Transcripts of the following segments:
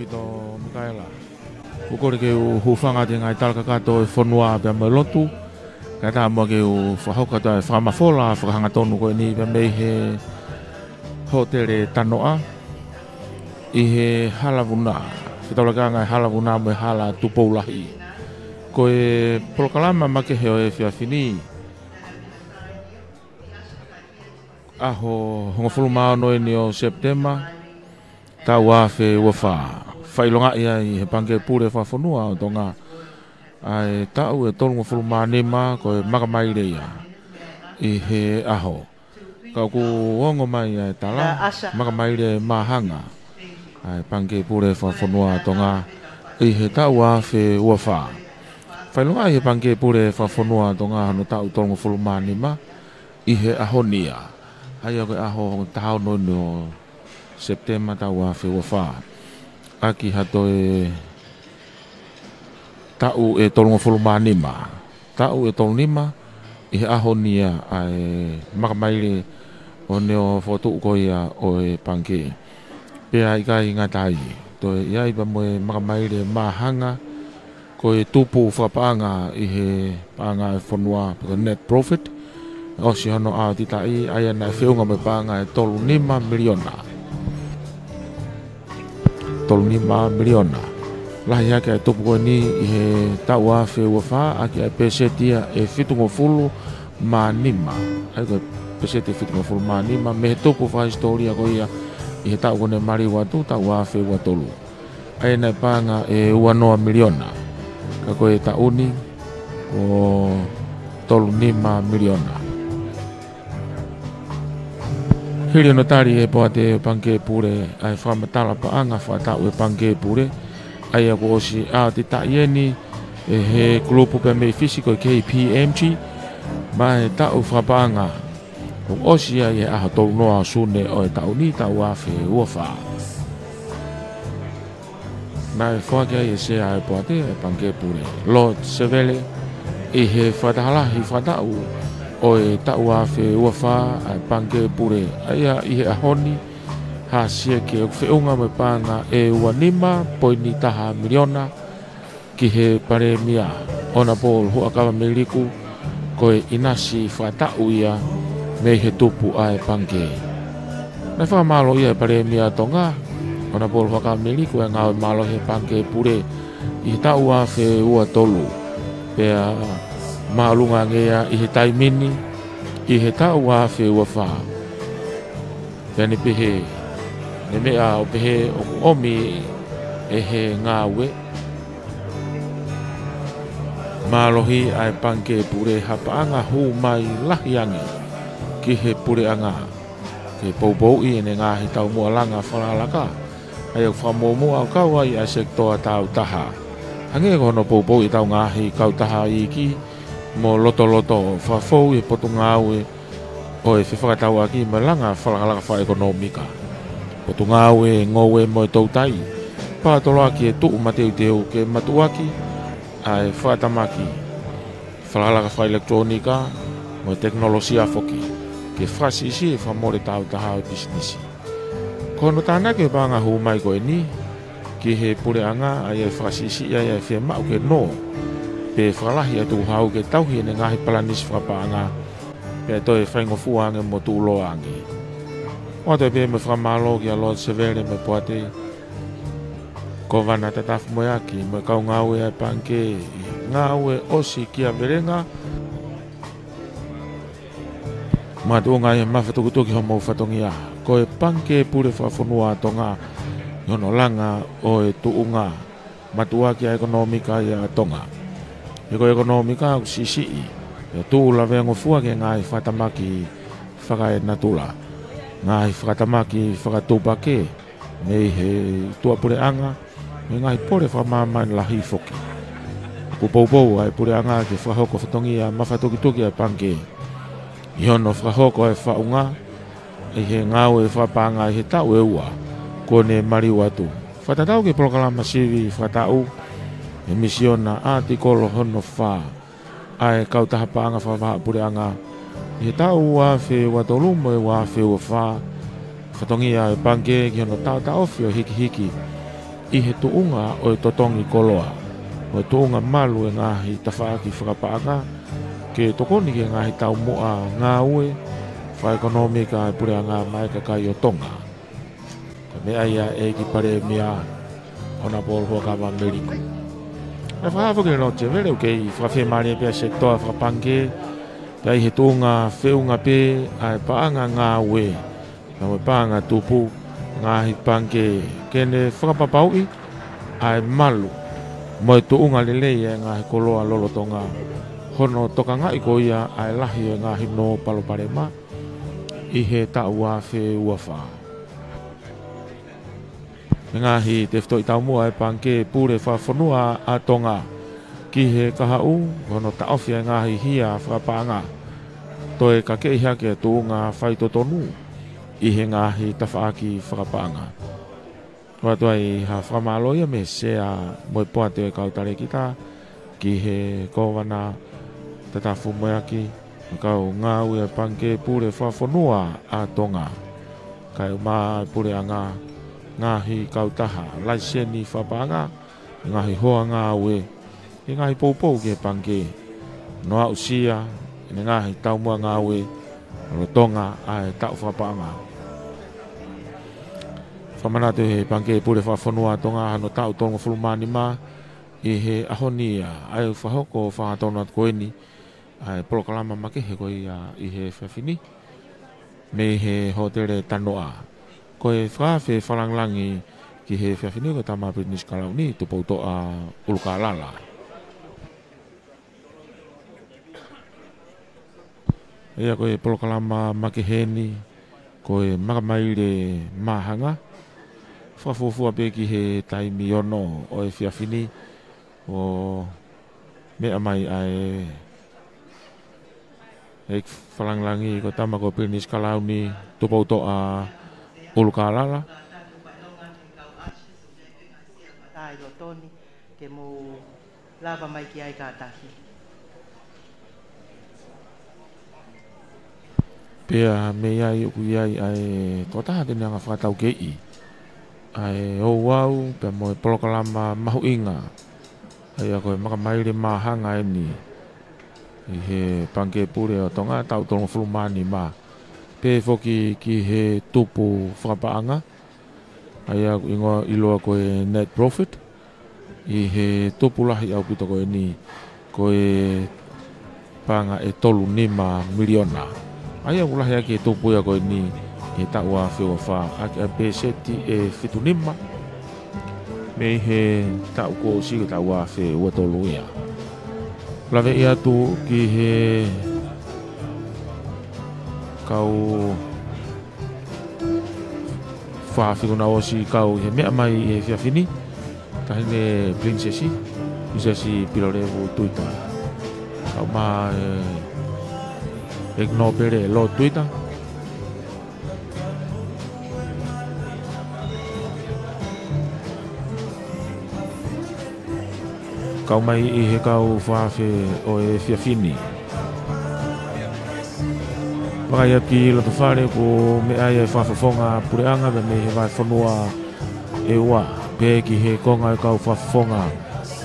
Pito Mikaela. Ukore ke u hufanga te ngai talka kato e whanua pia mai lotu. Kata mua ke u whahoka ta e whamafola, whakahanga tonu koe ni pia mei he hotere tanoa. I he halavuna. Whitaulaka ngai halavuna mo e hala tupoulahi. Koe polokalama make heo e whiawhini. Aho hongo fulumao noe ni o September. Ta wafe wafa. Whailonga ia I he pange pure whawhanua o tonga. Ai tau e tolungo fulumao nema koe makamaire ia. I he aho. Kau ku ongo mai ai tala. Makamaire mahanga. Ai pange pure whawhanua tonga. I he tau wafe wafa. Whailonga I he pange pure whawhanua tonga hano tau tolungo fulumao nema. I he ahonia. Ai o aho tahau no no September tau wafe wafa. Aki hato e tau e tolungo fulumao nema. Tau e tolungo nema. I he ahonia ai makamaire o neo fotu koia o e pange. Pea I kai ngatai. To e iai pa mo e makamaire mahanga. Ko e tupu whapanga I he panga e whanua net profit. O si hono a titai ai ana whiunga me panga e tolu 5 miliona. Tolu 5 miliona. Lahi ake e tupu koe ni I he tau a whiua ake e pesetia e fitungo fulu ma 5. Ai koe peseti fitungo fulu ma 5. Me he tupu wha historia koe ia I he tau kone mari watu tau a whiua tolu. Ai ana panga e uanoa miliona. Ka koe tauni o tolu 5 miliona. Hiri no tari e poa te pange pure ai whamatala pa anga whatau e pange pure ai ako osi a te taieni e he grupo pe mei fisiko KPMG ma e tau whapanga o osi ai e aha tau noa sune o e tau ni tau awhi uafa na e whake ai e se ai poa te e pange pure Lord Sevele e he whatahalahi whatau o e tau awhi uafa ai pange pure ai a I he ahoni ha sia ke o whiunga me panga e ua 5.5 miliona ki he pare mia ona pol hua kawa me liku ko e inasi whatau ia me he tupu ai pange na wha malo ia pare mia tonga ona pol hua kawa me liku e ngau malo he pange pure I tau awhi ua tolu pea maalunga ngea I he taimini I he tau awhi ua wha Tēne pehe ne mea o pehe o omi e he ngāwe Mālohi ai pange pure hapaanga hu mai lahiangi ki he pure anga ke poupou I ene ngāhi tau mua langa whalalaka ai au whamomu au kaua I a sektoa tau taha Hange kono poupou I tau ngāhi kau taha I ki mo loto whafou I potu ngāwe o e whewhakatau aki me langa whalakalaka wha ekonomika. Potu ngāwe ngowe mo e tautai. Pātolo aki e tuu mateu teu ke matuaki a e whatamaki. Whalakalaka wha elektronika mo e teknolosia foki. Ke whasisi e whamore tau taha o bisnisi. Kono tāna ke panga hu mai koe ni. Ki he pure anga a e whasisi a e whemau ke no. Pe whalahi atu hau ke tauhi ne ngahi palanis whapanga. Pea toi whaingo fuange mo tūlo ange. O toi pia me whamalo ki a Lord Severe me poate. Ko wana te tafu mo aki me kau ngāwe ai panke. Ngāwe osi ki a merenga. Matu o ngai mawhatukutuki homo whatongi a. Ko e panke pure whawhanua tonga. Yono langa o e tuunga. Matu aki a ekonomika I a tonga. Eko ekonomika au sisi E tūla vengo fua ke ngai whatamaki whakae natula. Ngai whakatamaki whakatupake. Nei he tua pure anga. Me ngai pore whamamain lahi foki. Kupoupou ai pure anga ke whahoko whatongi a mawhatuki ai pange. Iono whahoko ai whaunga. E he ngau e whapanga I he tau e ua. Kone mariu atu. Whatatau ke polokalama sivi whatau. E misiona atikolo hono wha. Ai kau taha paanga whawaha pure anga. I he tau wawhi watolu mo e wawhi ua wha. Whatongi ai pange ki hono tau ta ofi o hiki hiki. I he tuunga o e totongi koloa. O e tuunga malu e ngahi tawhaaki whakapaanga. Ke tokoni ke ngahi tau moa ngā ue. Wha ekonomika e pure a ngā maika kai o tonga. Ka mea ia e ki pare mea ona polo hoka wa meriku. E whakawhake no te vere uke i whakawhi maria pia se toa whakapange. Pia i he tuunga whiunga pe a e paanga ngā ue. Ka me paanga tupu ngahi pange kene whakapapaui a e malu. Mo e tuunga lelei e ngahi koloa lolotonga. Hono toka ngai ko ia a e lahi e ngahi no paloparema. I he taua whe uawha. Ngahi te whito i tau mua e panke pure whawhanua a tonga. Ki he kahau, hono taofi e ngahi hia whakapaanga. Toe ka kei hake tuunga whaitotonu. I he ngahi tawhaaki whakapaanga. Watua i ha whamaloia me sea moe poa te kautare kita. Ki he kowana tatafu moeaki. Kau ngā ue panke pure whawhanua a tonga. Kai mā pure a ngahi kautaha, laiseni whapaanga. Ngahi hoa ngā ue. I ngahi poupou ke panke. Noa usia, i ngahi taumua ngā ue. Tonga a e tau whapaanga. Whamanatu he panke pure whawhanua tonga hano tau tonga fulumani mā. I he ahonia, ai whahoko whahatona koeni. Ai polokalama make he koi I he whawhini. Me he hotere tanoa. Koe whawhe whalanglangi ki he whawhini ko tama British Kalauni tupou toa Ulukalala. Ia koe polokalama make heni. Koe makamaire mahanga. Whawhufua pe ki he taimi ono o e whawhini. O mea mai ai ek whalanglangi ko tama ko British Kalauni tupou toa Ulukalala. Tai lo toni ke mo lava mai ki ai katahi. Pea me ai uku iai ai totaha tene anga whakatau kei. Ai o wau pea mo polokalama mahu inga. Ai a koe makamaire mahanga e ni. I he panke pure o tonga tau tonga fulumani ma. Pe foki ki he tupu whakapaanga. Ai a ingoa iloa koe net profit. I he tupu lahi au pito koe ni. Koe panga e tolu nima miliona. Ai a ulahi ake tupu ya koe ni. He taua whiua wha. Ake a peseti e fitu nima. Me he tau ko si taua whiua tolu ia. Lawe ia tu ki he kau whawhikuna osi kau he mea mai e whiawhini. Tahine princesi, princesi Pilorevu tuita. Kau maa egno pere lo tuita. Kau mai I he kau whawhe o e whiawhini. Wakai api loto whare ko me ai e whawhawhonga pureanga me me he vai whanua e ua. Pe ki he konga e kau whawhawhonga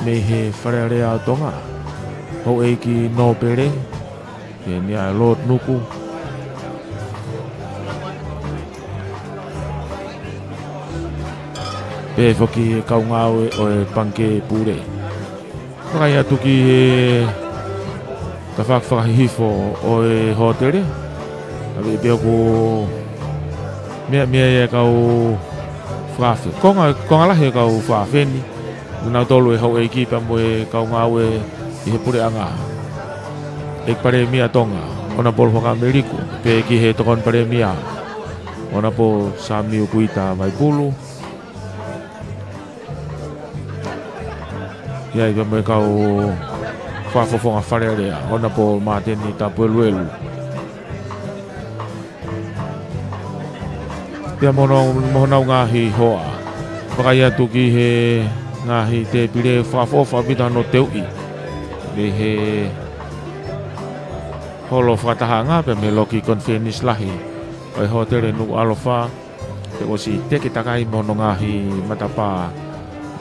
me he wharearea o tonga. Ho e ki no pere. Ke nia e Lord Nuku. Pe whoki e kau ngāwe o e panke pure. Wakai atu ki he ka whakawhakahifo o e hotere. Awe pia ko mea e kau whawhe. Konga lahi e kau whawhe ni. Nau tolu e hau e kipa mo e kau ngāwe I he pure anga. E pare mia tonga. Ona polo whaka Ameriku. Pe ki he tokon pare mia. Ona po Samiu Kuita mai pulu. Ia I me kau whawhawhonga wharearea. Ona po māteni tapu elu. Pia mohonau ngahi hoa. Wakai atu ki he ngahi te pire whawhawha pita no teu'i. Le he holo whakatahanga pe me loki konfenis lahi. Oi hotere nuku alofa. Te osi teke takai mono ngahi matapa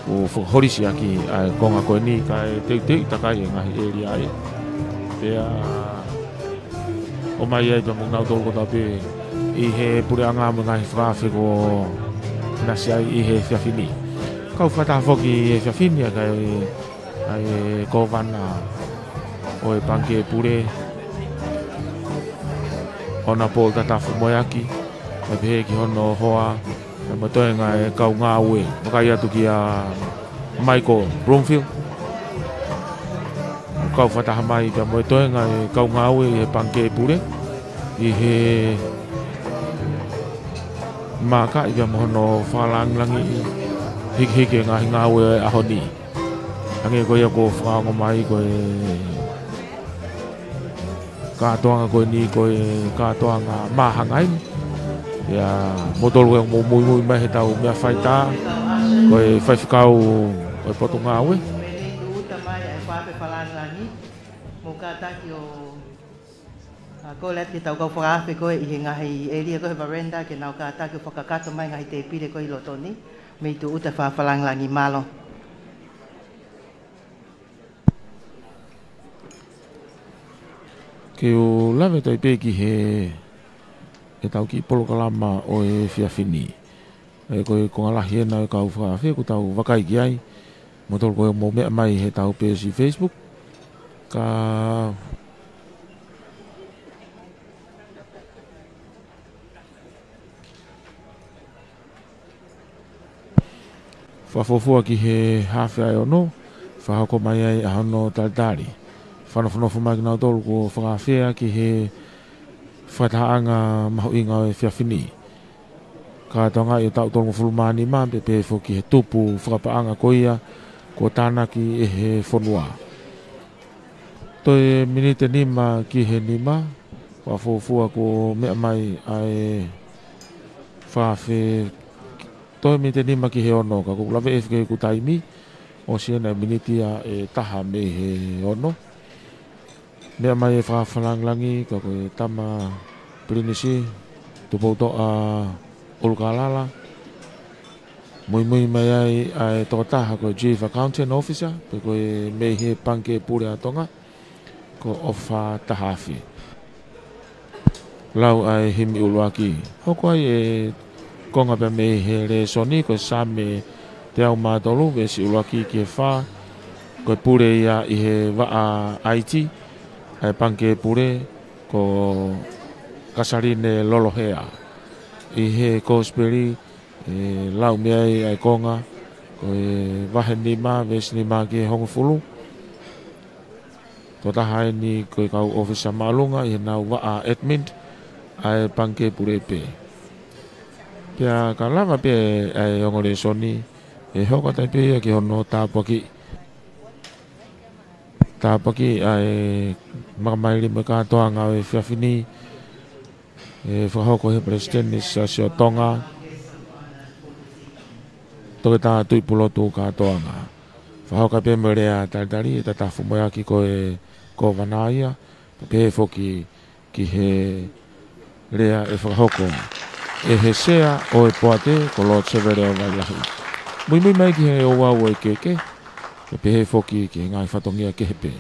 o horisi aki ai konga koe ni kai te takai ngahi area ai pea o mai ai pia mungau tolu kota pe i he pure anga mo ngahi whaafi ko nasi ai i he whiawhini kau whata whoki e whiawhini a kai ai ko wana o e panke pure ona po tatafu moyaki e pehe ki hono hoa e matoenga e kau ngā ue makai atu ki a Michael Broomfield kau whataha mai pia matoenga e kau ngā ue e panke pure i he maka i pia mohono whalanglangi hiki ngahi ngā ue e ahoni ange koe ako whaongo mai koe katoanga koe ni koe katoanga mahangain ya modol koe mui mai he tau mea whaita koe whaiwhikau koe potunga aue uta mai ai whape whalangangi mo kātaki o ko let ki tau kau whaape koe i he ngahi elia koe varenda ke nau kātaki o whakakato mai ngahi te pire koe lotoni me tu uta whalangangi malo. Ke o lawe tai peki he e tau ki polo kalama o e whiawhini. E koe kongalahi e nau e kau whaafe ko tau wakai ki ai. Mo tolu koe mo mea mai he tau pesi Facebook. Ka whafofua ki he hawhi ai ono. Whahako mai ai a hono taldari. Whanawhanawha mai ki nau tolu ko whakawhea ki he whataanga mahu inga o e whiawhini. Ka tonga i o tau tolu ngofulumani maa pepe fo ki he tupu whakapaanga ko ia ko tāna ki e he whonua. Toi minite nima ki he nima whafofua ko mea mai ai whawhe toi minite nima ki he ono ka kukulawe e whike ku taimi o siena minitia e taha me he ono. Mea mai e whawhalanglangi ka koe tama Pirinisi tupouto a Ulukalala mui mai ai tokotaha koe Chief Accountant Officer pe koe mei he panke pure atonga ko ofa tahafi lau ai himi uluaki hoko ai e konga pe mei he re soni koe same te au mātolu vesi uluaki ki he wha koe pure ia i he waa IT ai panke pure ko kasarine lolohea i he kosperi lau mea ai konga ko e wahe nima vesi nima ki hongo fulu to taha ni ko kau ofisa malunga i nau waa admin ai panke pure pe pia ka lava pe ai ongore soni e hoko tai pe ki hono tapaki ai makamaili me katoanga e whiawhini e whahoko he president ni Sasio Tonga toke tā tuipulotu katoanga whahoka pe merea taldari e tatafu moyaki ko wanaia pe foki ki he rea e whahoko e he sea o e poate ko Lord Severe o Wailahi mui mai ki he o wau e keke pe he foki ki ngai whatongia ke he pe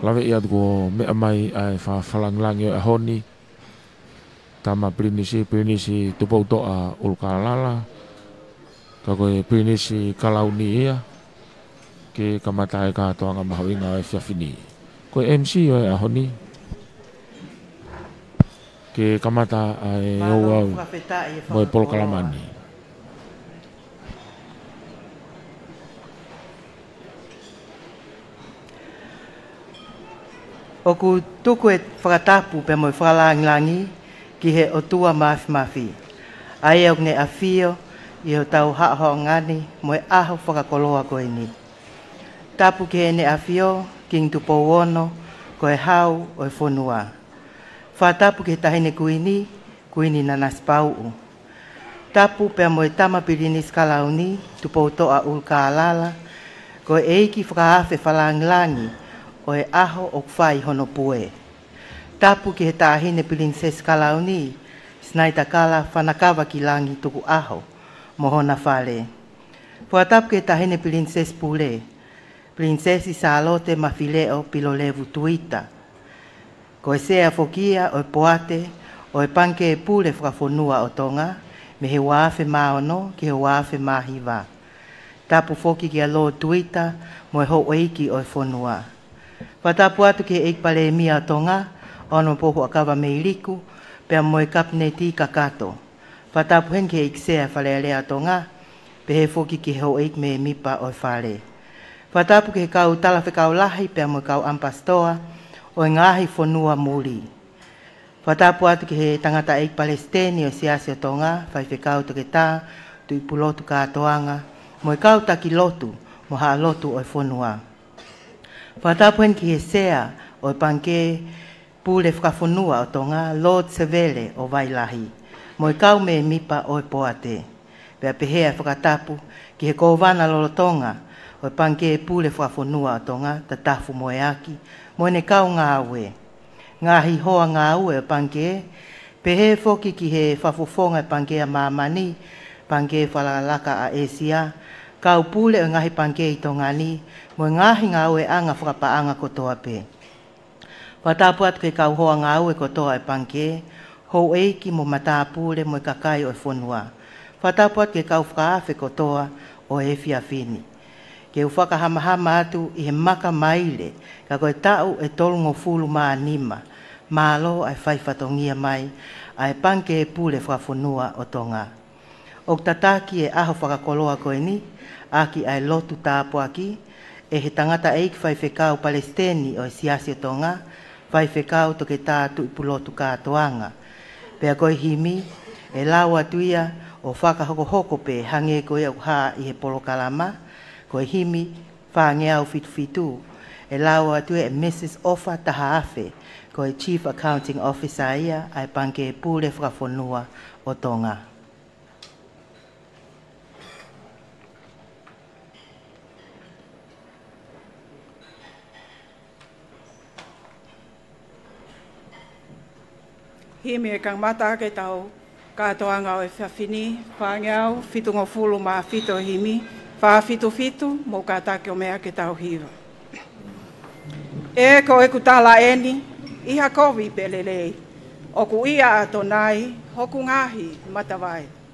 lawe i atu ko mea mai ai whawhalanglangi o e honi tama Pirinisi tupouto a Ulukalala ka koe Pirinisi kalauni ia ke kamata e katoanga mahu inga e whiawhini koe MC o e ahoni ke kamata e au mo e polo kalamani o ku tuku e whakatapu pe mo e whakalangilangi ki he o tua mafi. Ai au ne afio i ho tau haho ngani mo e aho whakakoloa koe ni. Tapu ki he ne afio king tupo wono ko e hau o e whonua. Whatapu ki he tahine kuini na naspau. Tapu pe mo e tama Pirinis kalauni tupo toa Ulukalala ko e eiki whakaafe whalanglangi o e aho o kwhai hono pue. Tapu ki he tahine Princess kalauni, snaita kala whanakawa ki langi tuku aho, mohona whale. Whatap ke tahine Princess Pule. Princess Salote mafileo pilolevu tuita. Ko sea fokia o poate o panke e pule whakafonua o tonga me he wafe maono ki he wafe mahiva. Tapu foki ki a lo tuita mo e ho eiki o fonua. Watapu atu ki eik pale mia o tonga ono pohu akawa me iliku pea mo e kapne ti kakato. Watapu hen ki eik sea whale alea tonga pe he foki ki ho eik me mipa o whale. Watapu ki he kau talafe kau lahi pea mo kau ampastoa o ngahi fonua muri. Watapu atu ki he tangata eik Palestini o siasi o tonga, whai whekau to ke tā, tu ipulotu kātoanga, mo i kau taki lotu, mo haa lotu o fonua. Watapu hen ki he sea o panke pule whakafonua o tonga, Lord Sevele o Wailahi, mo i kau me mipa o poate. Pea pehea whakatapu ki he kōwana lolotonga, o panke pule whakafonua o tonga, tatafu mo e aki, mo ne kau ngā ue. Ngā hi hoa ngā ue o panke, pehe foki ki he whafofonga panke a mamani, panke whalalaka a Asia, kau pule o ngahi panke i tonga ni, mo ngahi ngā ue anga whakapaanga kotoa pe. Watapu atu ke kau hoa ngā ue kotoa e panke, hou eiki mo mata pule mo i kakai o e whonua. Watapu atu ke kau whakaafe kotoa o e whiawhini. Ke whakahamahama atu i he maka maile, ka koe tau e tolungo fulu maa nima, malo ai whaifatongia mai, ai panke e pule whakafonua o tonga. O tataki e aho whakakoloa koe ni, aki ai lotu tāpo aki, e he tangata eik whaiwhekau Palestini o siasi o tonga, whaiwhekau to ke tātu i pulotu kātoanga. Pea koe himi, e lawa tuia o whakahoko pe hange koe au haa i he polokalama, koe himi, whangeau fitu, e lawa atu e Mrs. Ofa Tahaafe, koe Chief Accounting Officer ia, ai panke pule whakafonua o tonga. Himi e kang mata ke tau, kātoanga o e whiawhini, whangeau, fitungo fulu maa fito himi, wha fitu, mo kātake o mea ke tau hiwa. E ko e kutala eni, iha kovi pelelei, o ku ia ato nai, hoku ngahi matawai.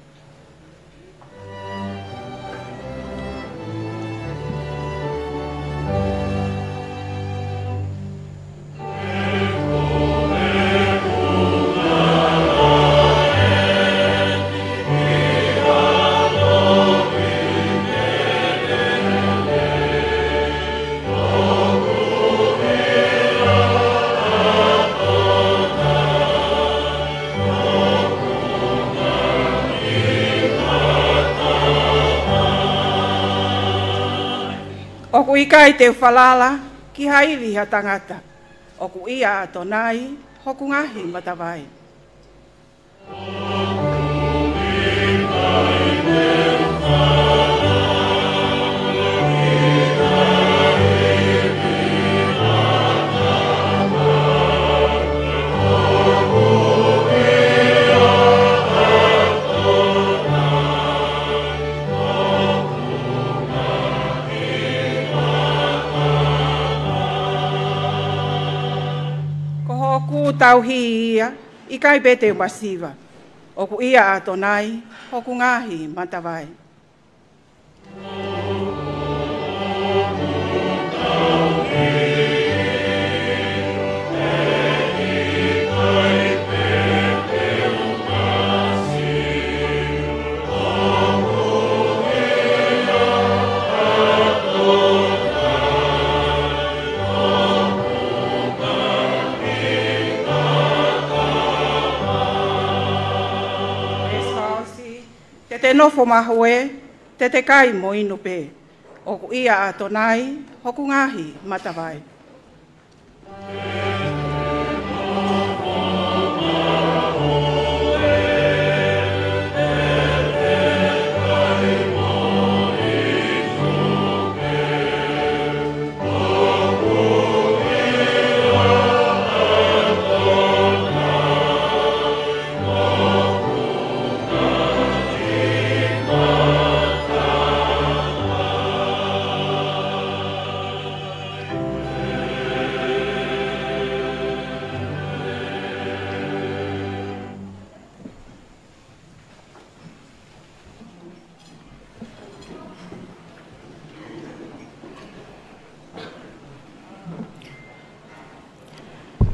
Oku ikai te whalala ki haiwi ha tangata. Oku ia ato nai, hoku ngahi matawai. Tau hia, ikai bete wasiwa. Oku ia ato nai, hoku ngahi matawai. Te nofo mahue, te kai mo inu pe. Oku ia ato nai, hoku ngahi matawai.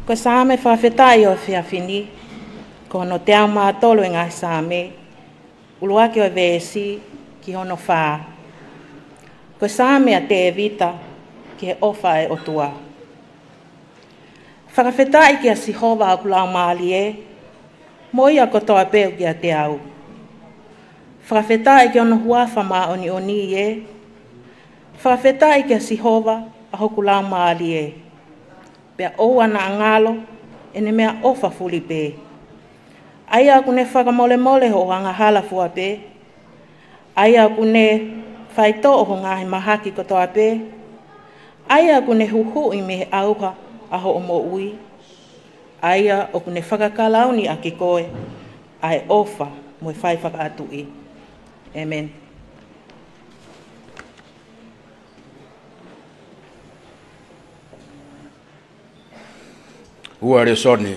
Ko same whawhetai o whiawhini, ko no te au mātolo e ngai same, uluake o vesi ki hono whā. Ko same a te evita ki he ofa e otua. Whakawhetai ki a sihova a kulau maali e, moia ko toa peu ki a te au. Whakawhetai ki ono huafa mā oni oni e, whakawhetai ki a sihova a hoku lau maali e. Pea o ana angalo, ene mea ofa fuli pe. Aia aku ne whakamole mole ho anga hala fua pe. Aia aku ne whaito o ngahi mahaki kotoa pe. Aia aku ne huhu i me auha aho o mo ui. Aia aku ne whakakalauni a ki koe. Ai ofa mo i whai whakaatu i. Amen. Ua re soni,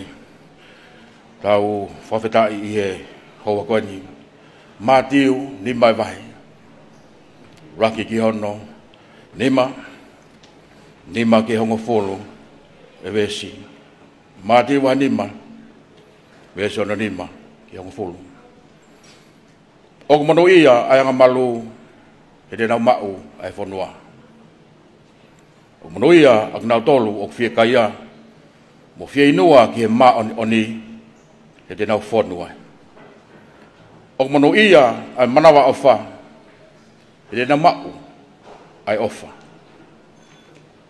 tau whawhetai i he hoa koe ni. Mātiu ni mai vai. Raki ki hono, nima ki hongo folo, e vesi. Mātiu wa nima, vesi ono nima ki hongo folo. Oku manu ia ai anga malu, he te nau mau ai whanua. Oku manu ia ak nau tolu, oku fie kaia, mo fie inua ki he maa oni, he te nau whanua. O manu ia ai manawa ofa, he te nau mau ai ofa.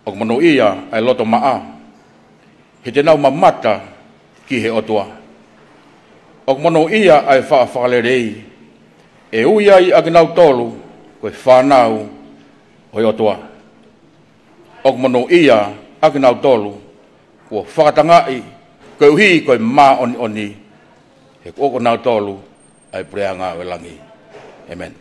O manu ia ai loto maa, he te nau mamata ki he otua. O manu ia ai whaafalerei, e uia i agi nau tolu, koe whanau hoi otua. O manu ia agi nau tolu, ko whakatangai, koe uhi koe maa oni oni, he koko nau tolu, ai preanga o langi. Amen.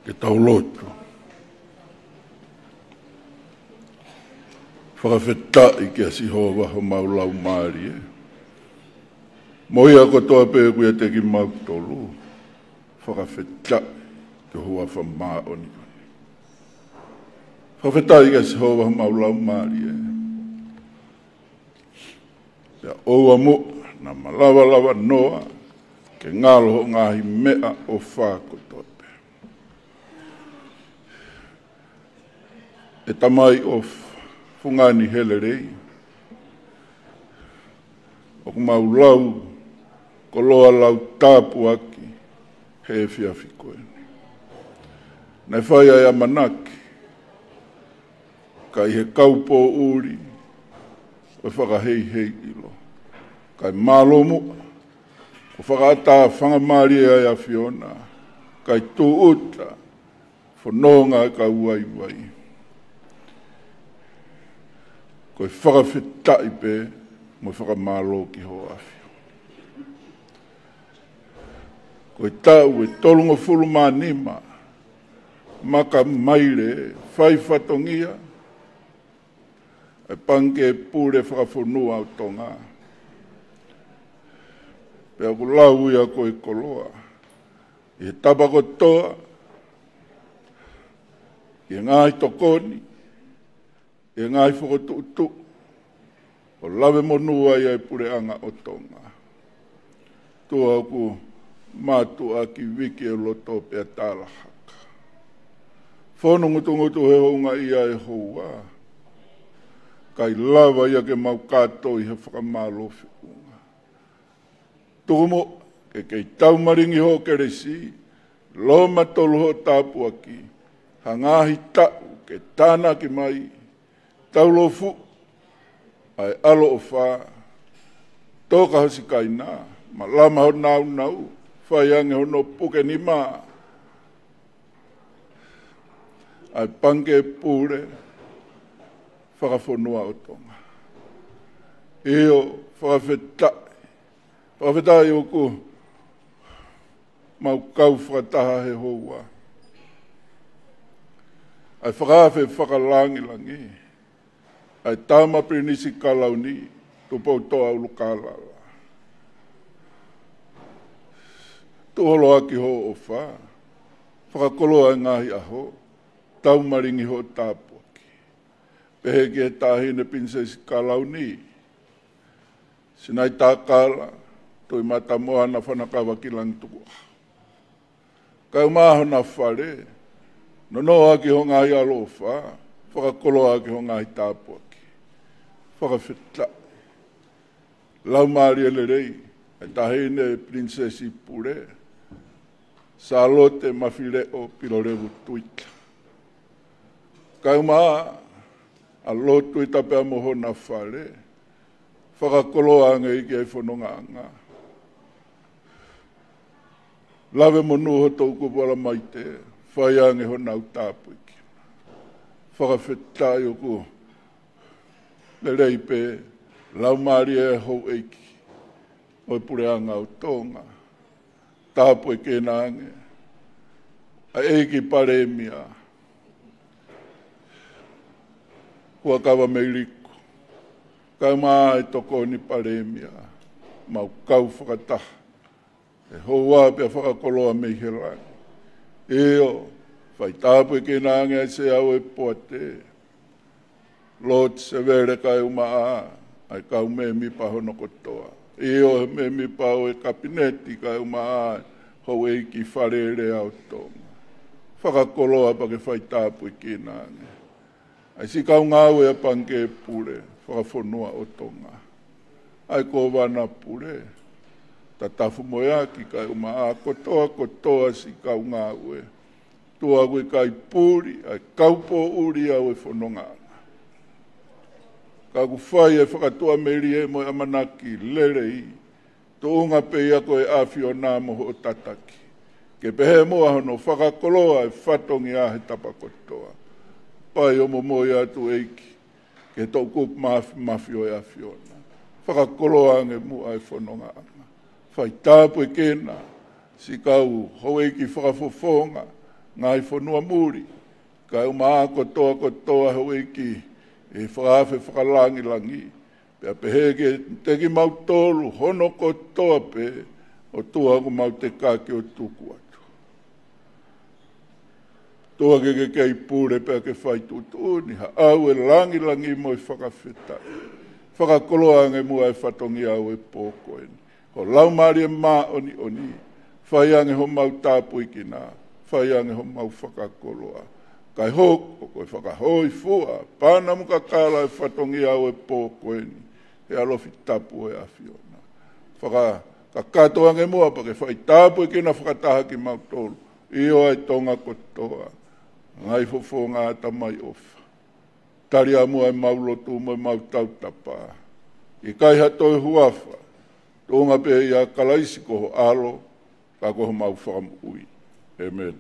Ke tau loto. Whakawhetai ki a Sihova ho maulau maari e. Moia ko toa pe kuia te ki mau tolu. Whakawhetai ki hoa whamaa oni. Whakawhetai ki a Sihova ho maulau maari e. Pea oua mo na malawa lawa noa ke ngalo ho ngahi mea o whako toa. E tamai o fungani helerei. O kumau lau, ko loa lau tāpu aki, he whiawhi koeni. Nei whai ai amanaki, kai he kaupo uri, o whakahei hei ilo. Kai mālomo, o whakaata whangamari ai a Fiona, kai tū uta, whanonga ka uai wai. Koe whakawhetai pe, mo whakamālo ki ho awhio. Koe tau e tolunga fulu mānima, maka maire, whai whatongia, e panke pūre whakawhonua o tonga. Pea ku lau ia koe koloa, i he tabako toa, i ngai tokoni, e ngai whakotuutu, o lawe monua ia e pure anga o tonga. Tua ku mātua ki wiki e loto pia tāla haka. Whono ngutu he honga ia e hoa. Kai lawa ia ke mau kato i he whakamalofi unga. Tukumo, ke kei taumaringi ho keresi, loma tolu ho tāpua ki, hangahi tau ke tāna ki mai, taulofu, ai alo o wha, tōka hosi kaina, ma lama ho nau, whaiange ho no puke ni mā. Ai pange pūre, whakawhonua o tonga. Eo whakawhetai o ku, mau kau whakataha he hoa. Ai whakawhe whakalangi langi. Ai tāma prinisi kalauni, tupau toa ulu kalala. Tuholo aki ho o wha. Whakakoloa ngahi aho. Tau maringi ho tāpu aki. Pehe ki e tāhine Princess Kalauni. Sinai tā kala. Toi mata moa na whanakawa ki lang tuku. Kai umaho na whare. Nono aki ho ngahi alo wha. Whakakoloa aki ho ngahi tāpu aki. Whakawhita. Lau maari ele rei. E tahine Princess Pure. Sa lote mawhire o pirorewu tuita. Kai umaa. A lotu i tapea moho na whare. Whakakoloa anga i ki e whanonga anga. Lawe monu ho tauku wala mai te. Whai ange ho nau tāpu iki. Whakawhita i oku. Le rei pe. Lau maari e hou eiki. O pure anga o tonga. Tāpu e kena ange. A eiki pare mia. Kua kawa meiriku. Kau maa e toko ni pare mia. Mau kau whakataha. E hoa pia whakakoloa mei helani. Eo, whai tāpu e kena ange se au e poate. Lord severe kai umaa. Ai kau me mi pahono kotoa. Eo me mi pao e kapineti kai umaa. Hou e ki wharere au tonga. Whakakoloa pa ke whai tāpu e kena ange. Ai si kau ngāu e panke pure. Whakawhonua o tonga. Ai ko wana pure. Ta tafu moeaki kai umaa. Kotoa si kau ngāu e. Tua koe kai puri. Ai kaupo uri au e whanonga. Ka ku whai e whakatua meri e mo amanaki lerei. Tōnga pei ako e awhio nā moho o tataki. Ke pehe moa hono whakakoloa e whatongi a he tapakotoa. Pai o mo moi atu eiki. Ke tōku mawhio e awhiona. Whakakoloa ange mua e whanonga anga. Whai tāpu e kena. Si kau ho eiki whakafofonga. Ngai whanua muri. Kai maa kotoa ho eiki. E whaafe whakalangi langi. Pea peheke teki mau tolu, hono kotoa pe, o tua ku mau te kake o tuku atu. Tua ke kei pure pea ke whai tutuni, ha au e langi mo e whakawhita. Whakakoloa ange mua e whatongi au e pōkoeni. Ko lau maari e mā oni, whai ange ho mau tāpu ikina, whai ange ho mau whakakoloa. Kai hoko, koe whakahoi fua, pāna muka kāla e whatongi au e pōkoeni, e alofi tapu e awhiona. Ka katoa nge mua pa ke whai tāpu e kina whakataha ki mau tolu, io ai tonga kotoa, ngai fofo ngā tamai ofa. Tari a mua e mau lotu mo e mau tautapa. I kai hato e huafa, tonga pe ia kalaisi koho alo, ka koho mau whakamu ui. Amen.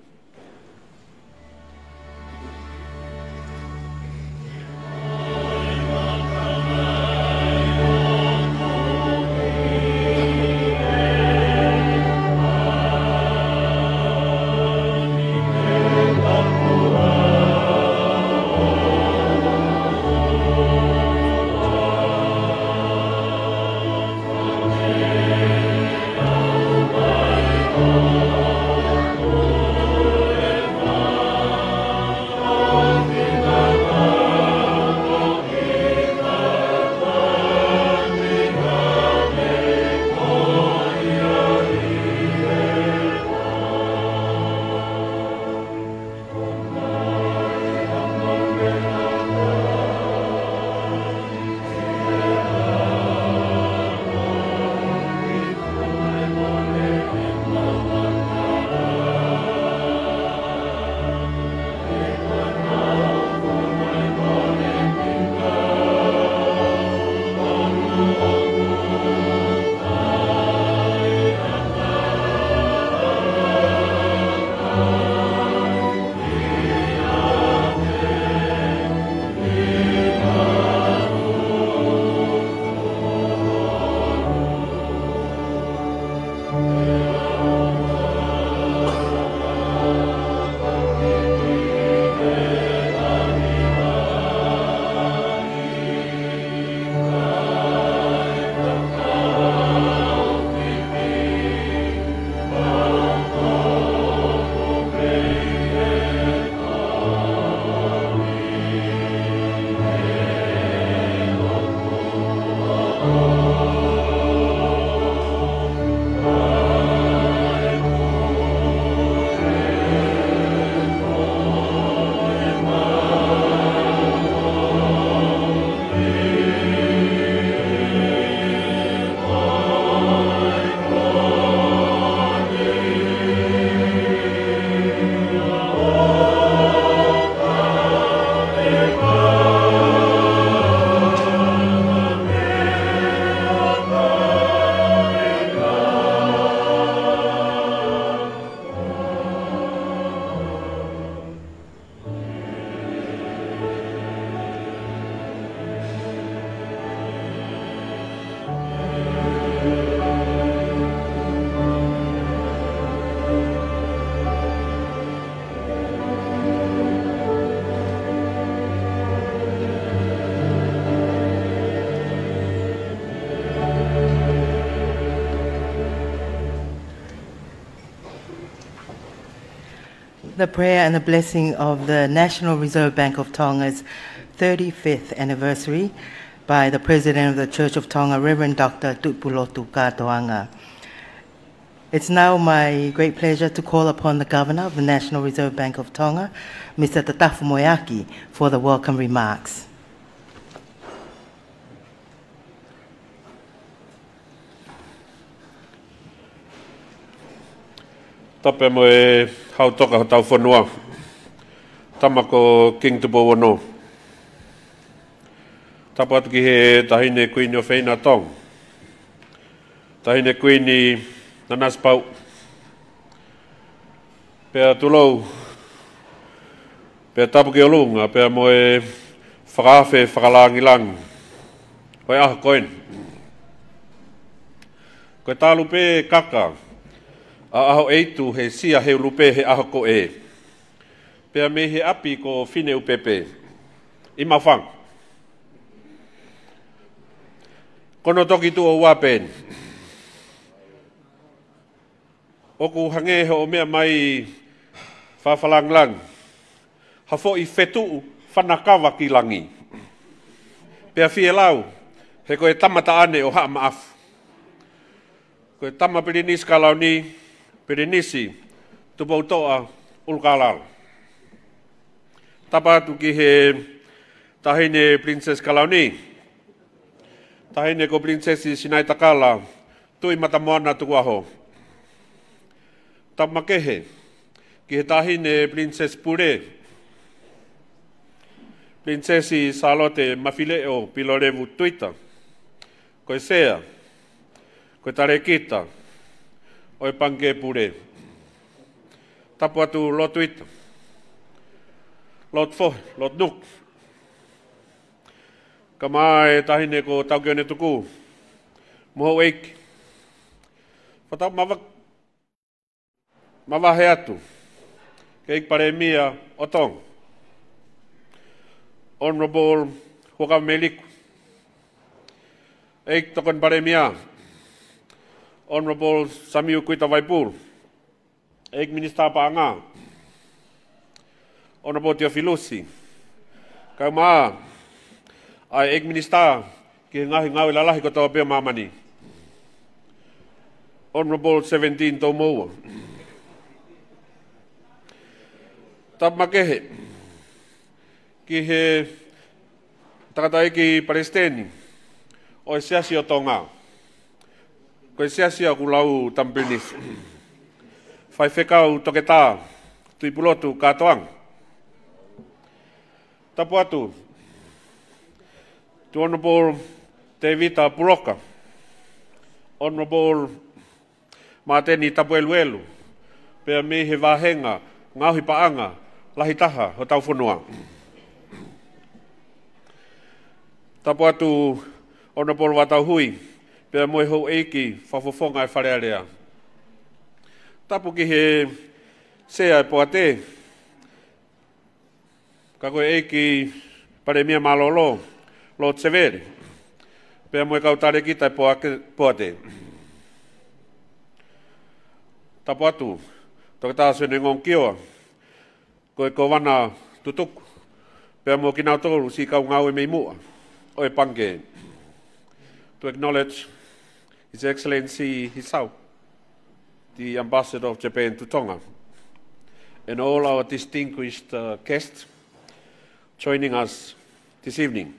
the prayer and the blessing of the National Reserve Bank of Tonga's 35th anniversary by the President of the Church of Tonga, Reverend Dr. Tupulotu Katoanga. It's now my great pleasure to call upon the Governor of the National Reserve Bank of Tonga, Mr. Tatafu Moeaki, for the welcome remarks. Tape mo e hautoka ho tau whanua. Tama ko King Tupo Wano. Tapat ki he tahine Queen o Whaina Tong. Tahine Queen i Nanas Pau. Pea tulou. Pea tapu ki o lunga. Pea mo e whakawhe whakalangilang. Koe aha koen. Koe talu pe kaka. A aho eitu he sia he lupe he aho ko e. Pea me he api ko fine upepe. Ima whang. Kono toki tu o wapen. Oku hange he o mea mai whawhalanglang. Hafo i whetu whanakawa ki langi. Pea fie lau. He koe tamata ane o haa maaf. Koe tama pirinis kalau ni. Pirinisi, tupau toa ulkalal. Tapatu ki he tahine Princess Kalauni. Tahine ko Princessi Sinai Takala, tui matamoana tukuaho. Tamakehe, ki he tahine Princess Pure. Princessi Salote Mafileo Pilorevu Tuita. Koe sea, koe tarekita. Oi panke pure. Tapu atu lot tuita. Lot fo, lot nuk. Kamae tahine ko taukione tuku. Moho eik. Fatau mawahe atu. Keik pare mia otong. Honorable Hukam Meliku. Eik tokon pare mia. Honorable Samiu Kuita Vaipur, Eik Minister Paanga, Honorable Teofilusi, Kauma, ai Eik Minister, ki ngahi ngawi lalahi ko tawa pia mamani. Honorable 17 Tomoa. Tap makehe, ki he takata eki Palestini, o siasi o Tonga. Koe siasia ku lau tampinis. Whai whekau toke tā, tui pulotu katoang. Tapu atu, tu Honorable Tevita Puroka, Honorable Mateni Tapu Eluelu, pea me he wahenga, ngauhi paanga, lahi taha, ho tau whanua. Tapu atu, Honorable Watau Hui, pea moe hou eiki whafofonga e wharearea. Tapu ki he sea e poate. Ka koe eiki pare mia malolo, lo tsevere. Pea moe kautare kita e poate. Tapu atu, toke tāsene ngon kioa. Koe ko wana tutuku. Pea moe ki nau tolu si kau ngau e mei mua. Oe pange. To acknowledge His Excellency Hisao, the Ambassador of Japan to Tonga, and all our distinguished guests joining us this evening.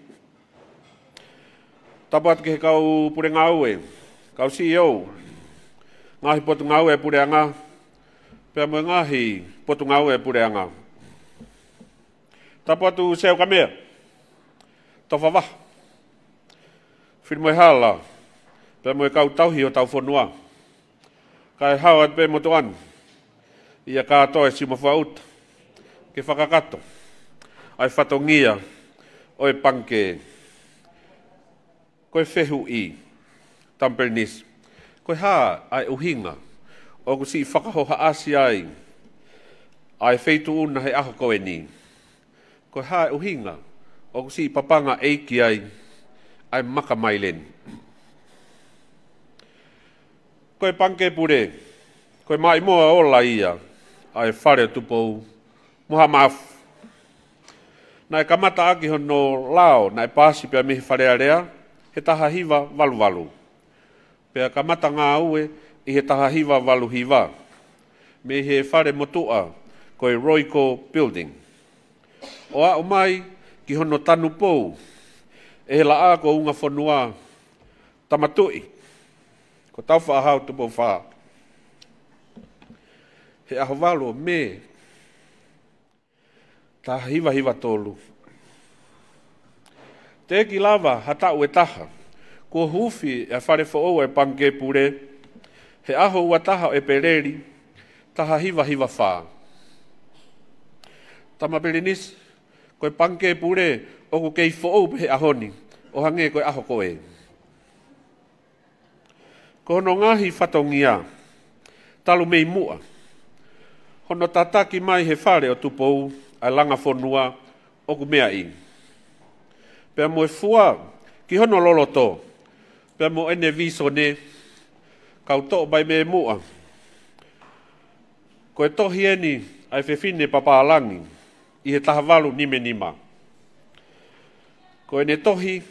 Tapat ke kau pure ngau kau CEO, ngahi potu ngau pure anga, pea mo ngahi potu ngau pure anga. Tapatu seu kamea, tawhawah, whirmoe hala, pea moe kau tauhi o tau whanua. Kai hawat pe motoan. Ia kātoa e simafa uta. Ke whakakato. Ai whatongia. Oe panke. Koe whehu i. Tampelnis. Koe haa ai uhinga. O ku si whakahoha asi ai. Ai wheitu una he aho koe ni. Koe haa uhinga. O ku si papanga eiki ai. Ai maka mailen. Koe panke pure, koe mai moa ola ia, ai whare tupou moha maafu. Nai kamata aki hono lao, nai pasi pia mihi whare area, he taha hiwa walu walu. Pia kamata ngā ue i he taha hiwa walu hiwa. Me he whare motua koe Royco Building. O a o mai ki hono tanu pou, e he la a ko unga whanua tamatui. Ko tau whaahau tupo whaa. He aho walo me, ta hiwa hiwa tolu. Te ki lava hata ue taha, ko hufi e whare whao e pange pure, he aho ua taha e pereri, taha hiwa hiwa whaa. Tama pelinis, koe pange pure, o ko kei whao he ahoni, o hange koe aho koe. Ko hono ngahi whatongia, talu mei mua. Hono tataki mai he whare o tupou, ai langa whonua, o ku mea i. Pea moe fua, ki hono loloto, pea mo ene viso ne, kau to bai me mua. Koe tohi eni, ai whewhine papaalangi, i he taha walu nime nima. Koe ne tohi,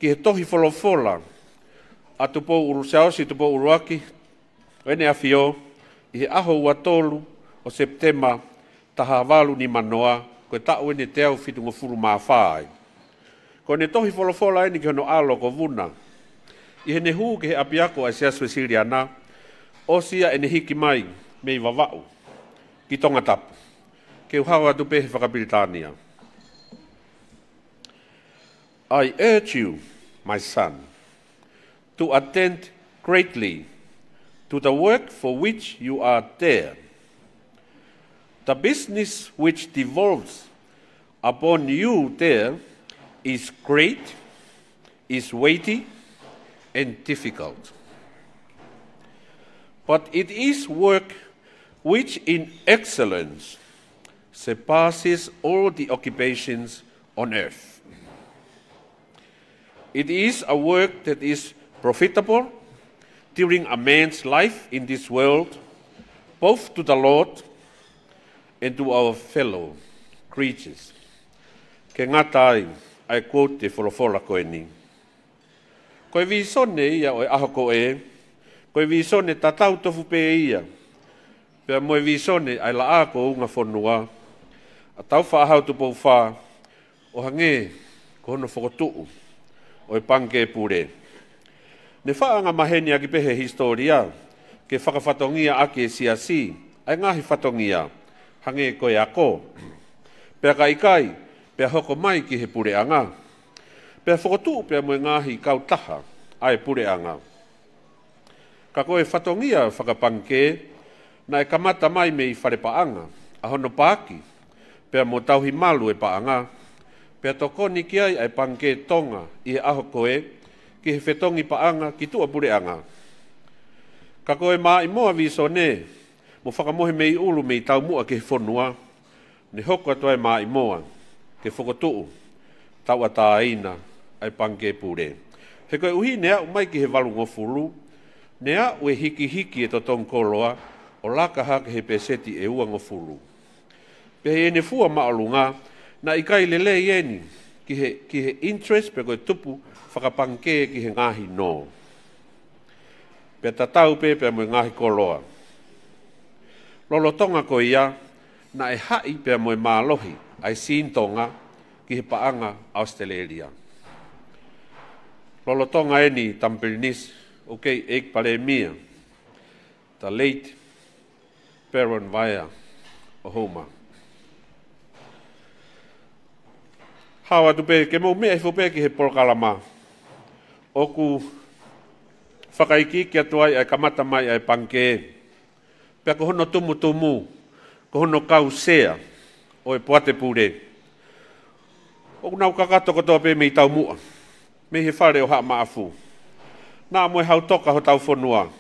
ki he tohi wholofola, a tupou uru saosi, tupou uruaki, o ene awhio, i he aho ua tolu, o Septemba, taha walu ni manoa, koe tau ene te au fitungo furu maa whaai. Ko ne tohi wholofola eni ki hono alo ko vuna. I he ne huu ke he apiako ai seaswe siriana, o sia ene hiki mai, mei wawau, ki tonga tapu. Ke uhawa tu pehe whakabilitania. I urge you, my son, to attend greatly to the work for which you are there. The business which devolves upon you there is great, is weighty, and difficult. But it is work which in excellence surpasses all the occupations on earth. It is a work that is profitable during a man's life in this world, both to the Lord and to our fellow creatures. Ke ngatai, ai quote te wholofola koe ni. Koe visone ia o aho koe, koe visone tatau tofu pe ia, pea moe visone ai la ako unga whonua, a tau whaahau tupo wha, o hange, ko hono whakotuu, o e pange pure. Ne whaanga maheni aki pehe historia, ke whakawhatongia ake siasi, ai ngahi whatongia, hange koe ako. Pea ka ikai, pea hoko mai ki he pure anga. Pea whakotuu pea moe ngahi kau taha, ai pure anga. Ka koe whatongia whakapange, na e kamata mai me i whare paanga, a hono pāki, pea mo tauhi malu e paanga, pea tokoni ki ai pange tonga i he aho koe, ki he whetongi paanga ki tua pure anga. Ka koe maa i moa viso ne, mo whakamohe mei ulu mei tau mua ke he whonua, ne hoko atoe maa i moa, ke whakotuu, tau ata aina ai pange pure. He koe uhi nea umai ki he walu ngofuru, nea ue hiki hiki e to tongkoloa, o laka hake he peseti e ua ngofuru. Pe he ene fua maalunga, na ikai lele ieni, ki he interest pe koe tupu, whakapange ki he ngahi no. Pe tatau pe mo ngahi koloa. Lolo tonga ko ia, na e hai pe mo maalohi, ai sintonga ki he paanga Australia. Lolo tonga eni tampilinis, okay, ek pale mia, the late Baron Vaya Ohoma. Hawa tu pe, ke mo mea i fupe ki he polkalama, oku whakaiki ki atuai ai kamata mai ai panke. Pea ko hono tumu tumu, ko hono kau sea, o e poate pure. Oku nau kakato kotoa pe mei tau mua, mei he whare o haa maafu. Nā moe hau toka ho tau whonua,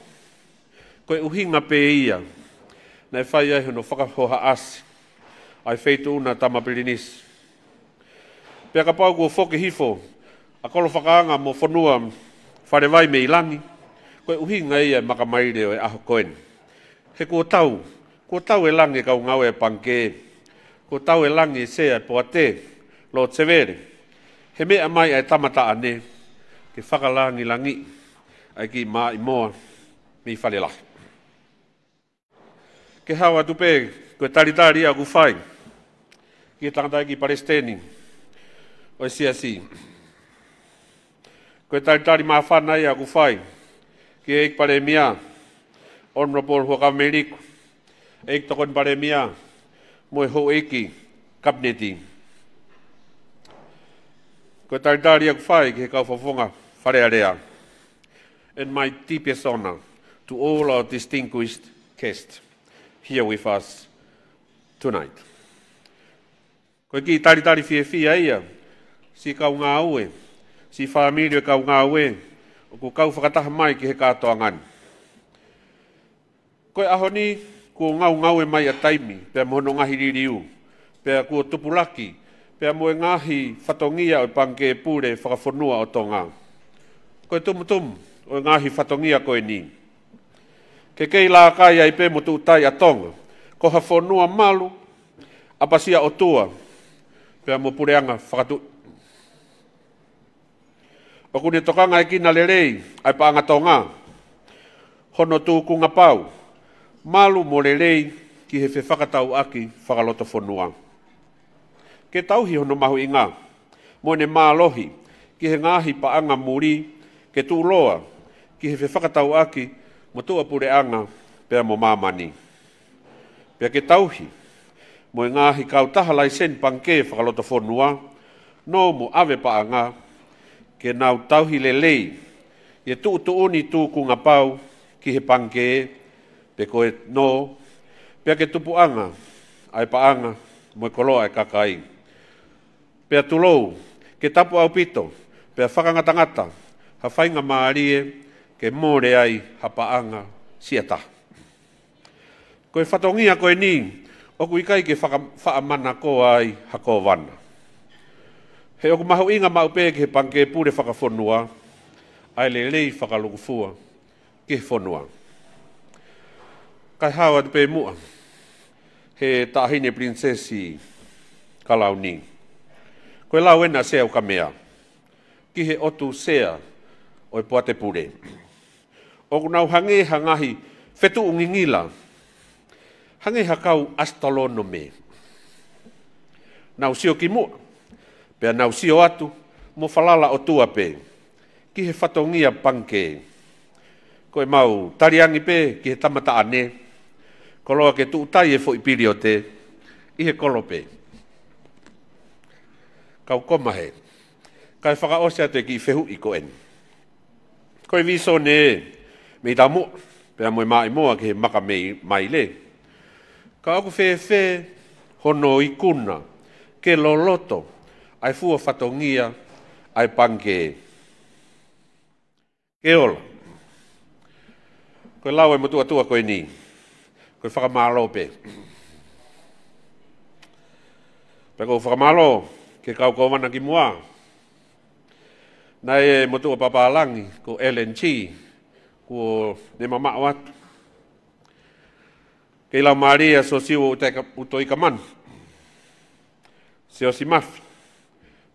koe uhinga pe ia, na e whai ai hono whakahoha asi, ai wheitu una tamapilinis. Pea ka pau kua whoke hifo, a kolo whakaanga mo whonua whare vai me ilangi, koe uhinga ia makamaire o e aho koen. He kua tau, ko tau e langi kau ngau e panke, ko tau e langi se e poate, lo tsevere, he mea mai ai tamata ane, ke whakalangi langi, ai ki maa i moa, mi whalelah. Ke hawa tupe, ko taritari a kufai, ki tangata ki Palestini, o siasi. Ko taritari maa whanai a kufai, ki eik pare mia, Honorable Huaka Meliku, eik tokon pare mia, moe ho eiki, kabineti. Ko taritari a kufai, ki he kau whafonga, wharearea. And my deepest honor to all our distinguished guests here with us tonight. Ko ki taritari fia ia, si kau ngā ue, si whaamirio kau ngā ue, o ko kau whakataha mai ki he katoa ngani. Koe ahoni, ko ngau e mai a taimi, pia mohono ngahi ririu, pia ko tupulaki, pia moe ngahi whatongia o panke pure whakawhonua o tonga. Koe tumutumu, o ngahi whatongia koe ni. Ke kei la kai ai pe motu utai a tonga, ko ha whonua malu, apasia o tua, pia mo pureanga whakatu. O kune tokanga e kina lerei, ai paanga tonga, hono tu kunga pau, malu mo lerei ki he whe whakatau aki whakaloto whonua. Ke tauhi hono mahu inga, mo ne mālohi, ki he ngahi paanga muri, ke tu loa, ki he whakatau aki, mo tua pureanga, pia mo mamani. Pia ke tauhi, mo ngahi kau taha lai sen panke whakaloto whonua, no mo ave paanga, ke nau tauhi lelei, e tu uni tu kunga pau, ki he panke, pe koe no, pia ke tupuanga, ai paanga, mo e koloa e kakai. Pia tulou, ke tapu au pito, pia whakangatangata, ha whainga maarie, ke more ai ha paanga siata. Koe whatongia koe ni, oku ikai ke whaamana ko ai ha ko wana. He oku mahu inga maupe ke he panke pure whakawhonua, ai le lei whakalukufua ke whonua. Kai hawa te pe mua, he tahine prinsesi kalauni. Koe lau ena sea uka mea, ki he otu sea o e poate pure. Oku nau hange hangahi fetu ungingila, hange hakau astalono me. Nau sio ki mua, pea nau sio atu, mo falala o tua pe, ki he whatongia panke. Koe mau tariangi pe, ki he tamata ane, koloa ke tuutai e fo ipiri o te, i he kolope. Kau komahe, kai whakaosea te ki whehu i koen. Koe viso ne, me tamu, pea moe mai moa ki he maka mai le. Ka aku whe hono i kuna, ke loloto, ai fua whatongia, ai panke. Ke ola. Koe lau e motua tua koe ni. Koe whakamalo pe. Pe ko whakamalo, ke kau wana ki mua. Nai e motua papalangi, ko LNG, ko ne mama watu. Ke lau Maria so siu utoi kaman. Sio si mafi.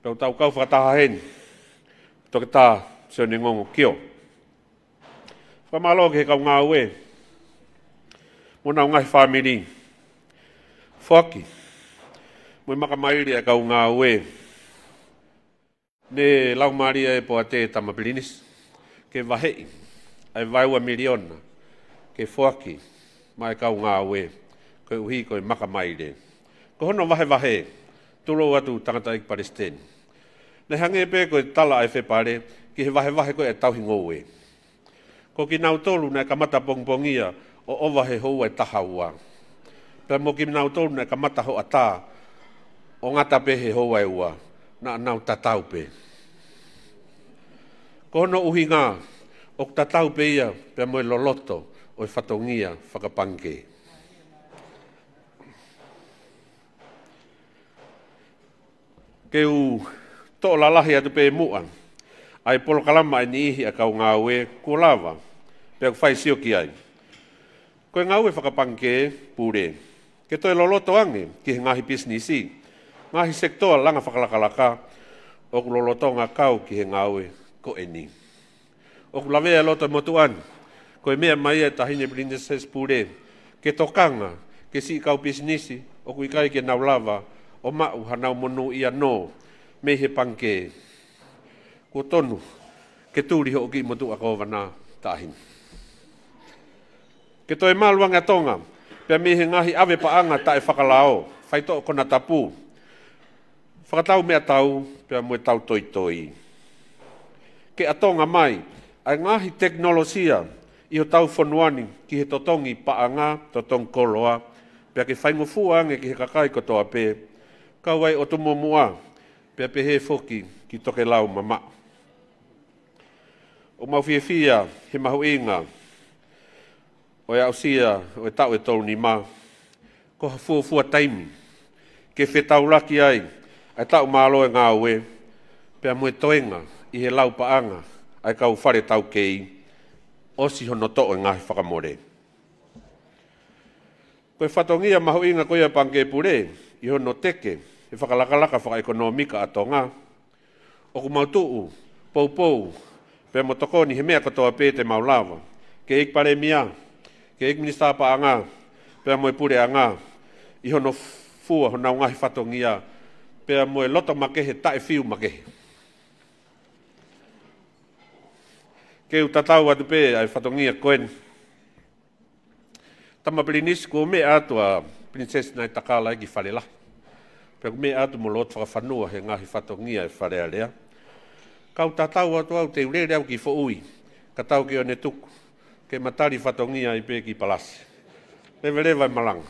Pe tau kau whakataha hen. Toke tā, sio ni ngongo kio. Whamalo ke kau ngā ue. Mona o ngai whamiri. Whaki. Moe makamairi e kau ngā ue. Ne lau maria e poa te tamapilinis. Ke wahei. Ai vaiua miliona. Ke whaki. Mai kau ngā ue. Koe uhi koe makamairi. Ko hono wahe. Tulo atu tangata ik Palestine. Ne hange pe koe tala ai whepare. Ki he wahe koe e tauhi ngoue. Ko ki nau tolu na kamata pongpongia o owa he hou e tahaua. Pea mo ki nau tolu na kamata ho ata o ngata pe he hou e ua na nau tatau pe. Ko hono uhi ngā o tatau pe ia pea mo e loloto o e whatongia whakapanke. Ke u to lalahi atu pe muan. Ai polo kalama ni ihi a kau ngā ue ko lava. Pea ku whai sio ki ai. Koe ngau e whakapanke pure. Ke toi loloto ange ki he ngahi businessi. Ngahi sektoa langa whakalakalaka. Oku loloto ngā kau ki he ngau e ko eni. Oku lawea loto motuan. Koe mea mai e tahine princess pure. Ke tokanga, ke si kau businessi. Oku ikai ke nau lava. O mau hanau monu ia no. Me he panke. Ko tonu. Ke tūri ho ki motu a kovana tahine. Ke toi maluanga tonga, pia mihi ngahi awe paanga tae whakalao, whaito kona tapu. Whakatau mea tau, pia mue tau toi toi. Ke atonga mai, ai ngahi teknolosia, iho tau whanuani ki he totongi paanga, totong koloa, pia ke whaingo fuange ki he kakai kotoa pe, kawai o tumo mua, pia pe he foki ki toke lau mama. O mau fia, he mahu inga, o e ausia, o e tau e tolu ni mā, ko ha fua taimi, ke whetau laki ai tau mālo e ngā ue, pia mue toenga, i he lau paanga, ai kau whare tau kei, osi hono to e ngahi whakamore. Koe whatongia mahu inga koe a pange pure, i hono teke, e whakalakalaka whakaekonomika atonga, o ku mautuu, pou, pia motokoni he mea katoa pēte maulawa, ke ik pare mia, ke ik minista paanga, pia moe pure anga, i hono fua hona ngahi whatongia, pia moe loto makehe tae fiu makehe. Ke u tatau atu pe ai whatongia koen. Tama pilinis ko me atua princess nai takala ki wharela. Pia me atu mo lot whakawhanua he ngahi whatongia e wharea lea. Kau tatau atu au te urere au ki whaui, ka tau ki o ne tuku. Ke matari whatongia i pe ki palasi. Lewa malanga.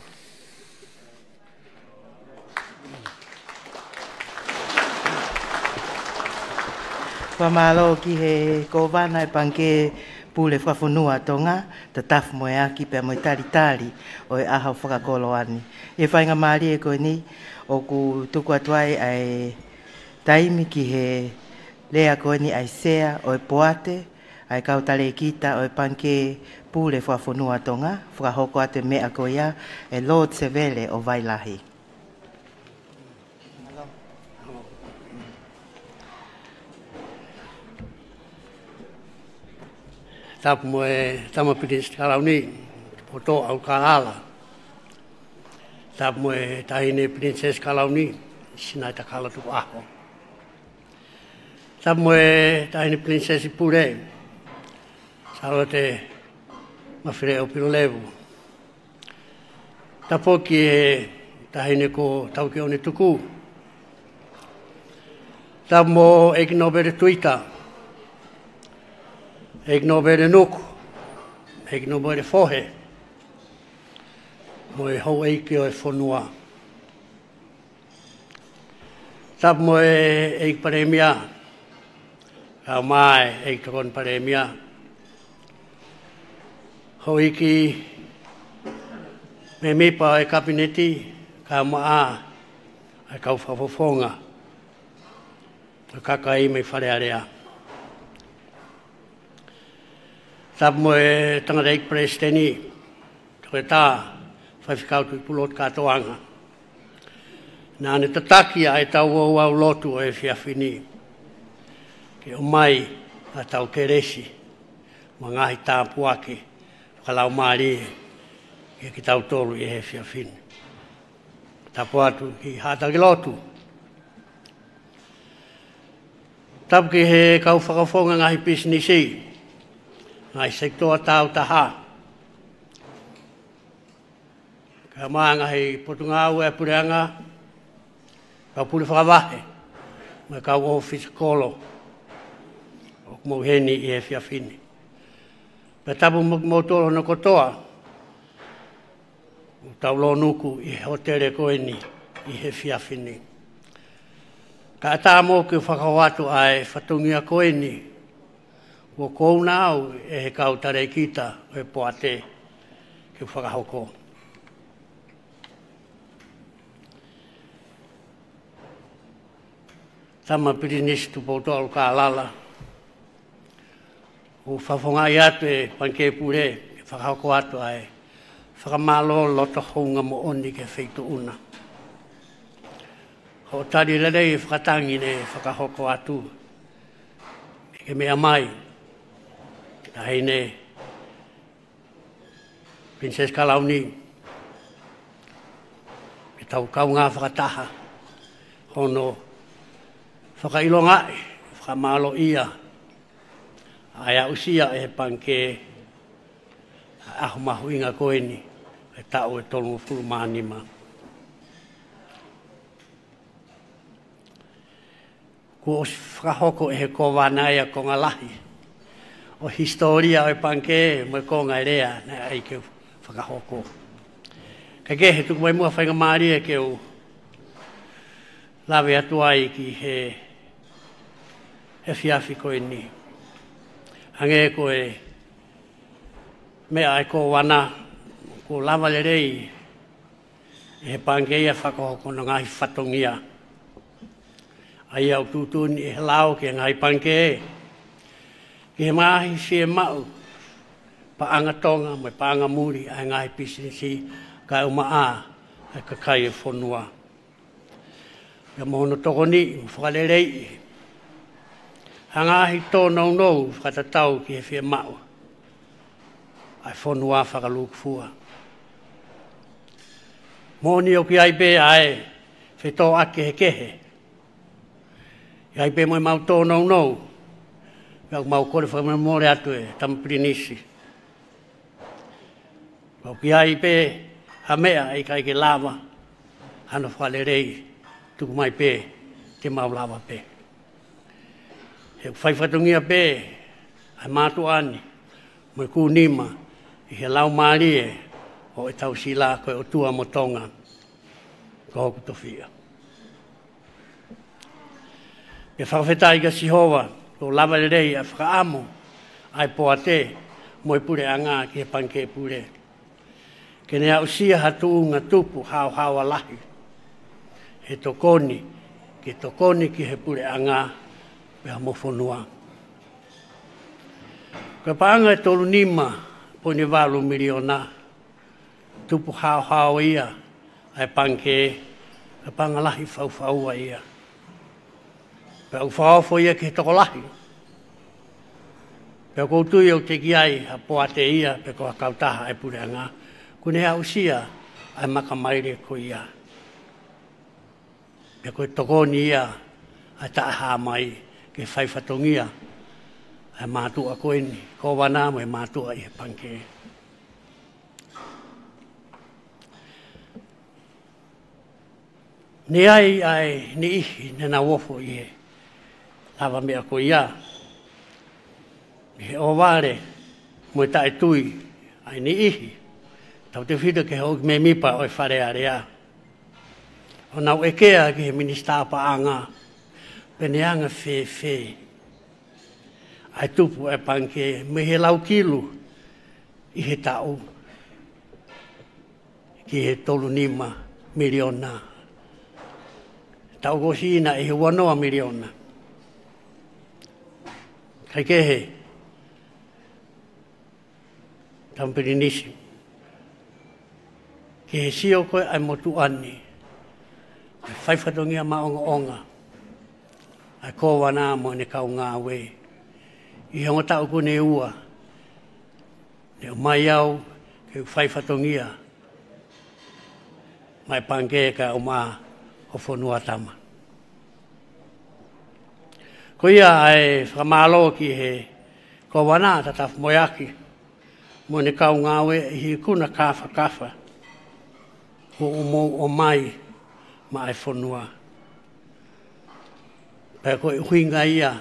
Whamalo ki he kovana e panke pule whawhunua tonga, ta tafu moe aki pia moe tari o e ahau whakakolo ani. E whainga maari e koe ni, o ku tuku atuai ai taimi ki he lea koe ni ai sea o e poate, ai kautale kita o e panke pule whawhunua tonga, whakahoko ate mea koe ia e Lord Sevele o Wailahi. Tapu moe tamapidis kalauni, poto au kalala. Tapu moe tahine princess kalauni, sinai takala tuku aho. Tapu moe tahine princess pure, salote mawhire o pirolevu. Tapu ki e tahine ko tauki o ne tuku. Tapu mo ekinobere tuita. Ek no bere nuku, ek no bere fohe, mo e hau eike o e whanua. Tap mo e eik paremia, kau mai eik tokon paremia. Hau eiki me mipa e kabineti, kau maa, ai kau whafofonga. Kakai me wharearea. Tapu mo e tangata ik presteni, toke tā, whaiwhikautu i pulot katoanga. Nā ne tataki ai tau au lotu o e whiawhini. Ke o mai a tau keresi, ma ngahi tāpu ake, whakalau maari e ki tau tolu i he whiawhini. Tapu atu ki hātaki lotu. Tapu ki he kau whakafonga ngahi businessi, ngai sektoa tau taha. Ka maanga hei potungau e pureanga, ka pule whakawahe, mai kau office kolo, o kumau heni i e whiawhini. Pe tapu mo tolo na kotoa, o tau lo nuku i hotere koeni i he whiawhini. Ka ata mo ki whakawatu ai whatungia koeni, o kou nāu e he kau tare kita o e poate ki whakahoko. Tama pirinis tu poutolu ka lala. O whawhongai atu e panke pure, ki whakahoko atu ai whakamalo loto honga mo oni ke whaitu una. Ho tari rerei whakatangi ne whakahoko atu. Ke mea mai. Na hei ne Princess Kalauni. Me tau kau ngā whakataha. Hono whakailongai, whakamalo ia. Aia usia e panke ahu mahu inga koeni. E tau e tolu fulu maanima. Ko o whakahoko e he kōwanaia ko ngā lahi. O historia o e panke mo e ko ngā rea na ai ke whakahoko. Ka kehe tuku mai mua whainga maari e ke u lawe atu ai ki he whiawhi koe ni. Hange koe mea e ko wana ko lava le rei e he pangeia whakahoko na ngahi whatongia. Ai au tūtuni e lao ke ngai panke ki he mahi si e mau paanga tonga mai paanga muri ai ngai pisinisi kai umaa ai kakai e whonua. Ia mohono tokoni whakalerei hangahi tō nou whakatatau ki he whia mau ai whonua whakalukfua. Moni o ki ai pe ai whetō ake he kehe. Ia pe mo mau tō nou. Ia mau kore whakamore atu e Tamprinisi. Au ki ai pe hamea i kai ke lava. Hana whalerei tuku mai pe te mau lava pe. He whaifatungia pe ai mātu ani. Mo ku nima i he lau maari e o e tau sila koe o tua mo tonga. Ko hoku tofia. E whakawhetai ka Sihova, ko lava le rei a whakaamo, ai poa te, mo e pure anga ki he panke pure. Ke nea usia hatu unga tupu hao alahi. He tokoni ki he pure anga, pea mo whonua. Ko paanga e tolu nima, po ni walu miliona, tupu hao ia, ai panke, ka panga lahi whauwhaua ia. Pea uwhaofo ia ki he tokolahi. Pea koutui au te ki ai, a poa te ia, pea koa kautaha e pure anga. Kune hea usia, ai makamaire ko ia. Pea koe tokoni ia, ai taaha mai, ke whaifatongia, ai mātua koeni, ko wana mo e mātua i he panke. Ni ai ni ihi, nena wofo i he. Lava mea ko ia. He o ware, mo e tae tui, ai ni ihi. Tau te whita ke hau me mipa o e whare area. O nau e kea ki he minister pa anga, pene anga whē. Ai tupu e panke, me he lau kilu, i he tau. Ki he tolu nima miliona. Tau ko sina i he wanoa miliona. Kai kehe, Tamprinisi. Ki he sio koe ai motu ani. Ai whaifatongia maonga. Ai kōwana mo ne kau ngā we. I hongo tau ko ne ua. Ne o mai au ke whaifatongia. Mai panke ka o maa o whonua tama. Ko ia ai whakamalo ki he kōwana tataf moiaki. Mo ne kau ngā we i kuna kafa. O mai ma ai whonua. Pea koe huinga ia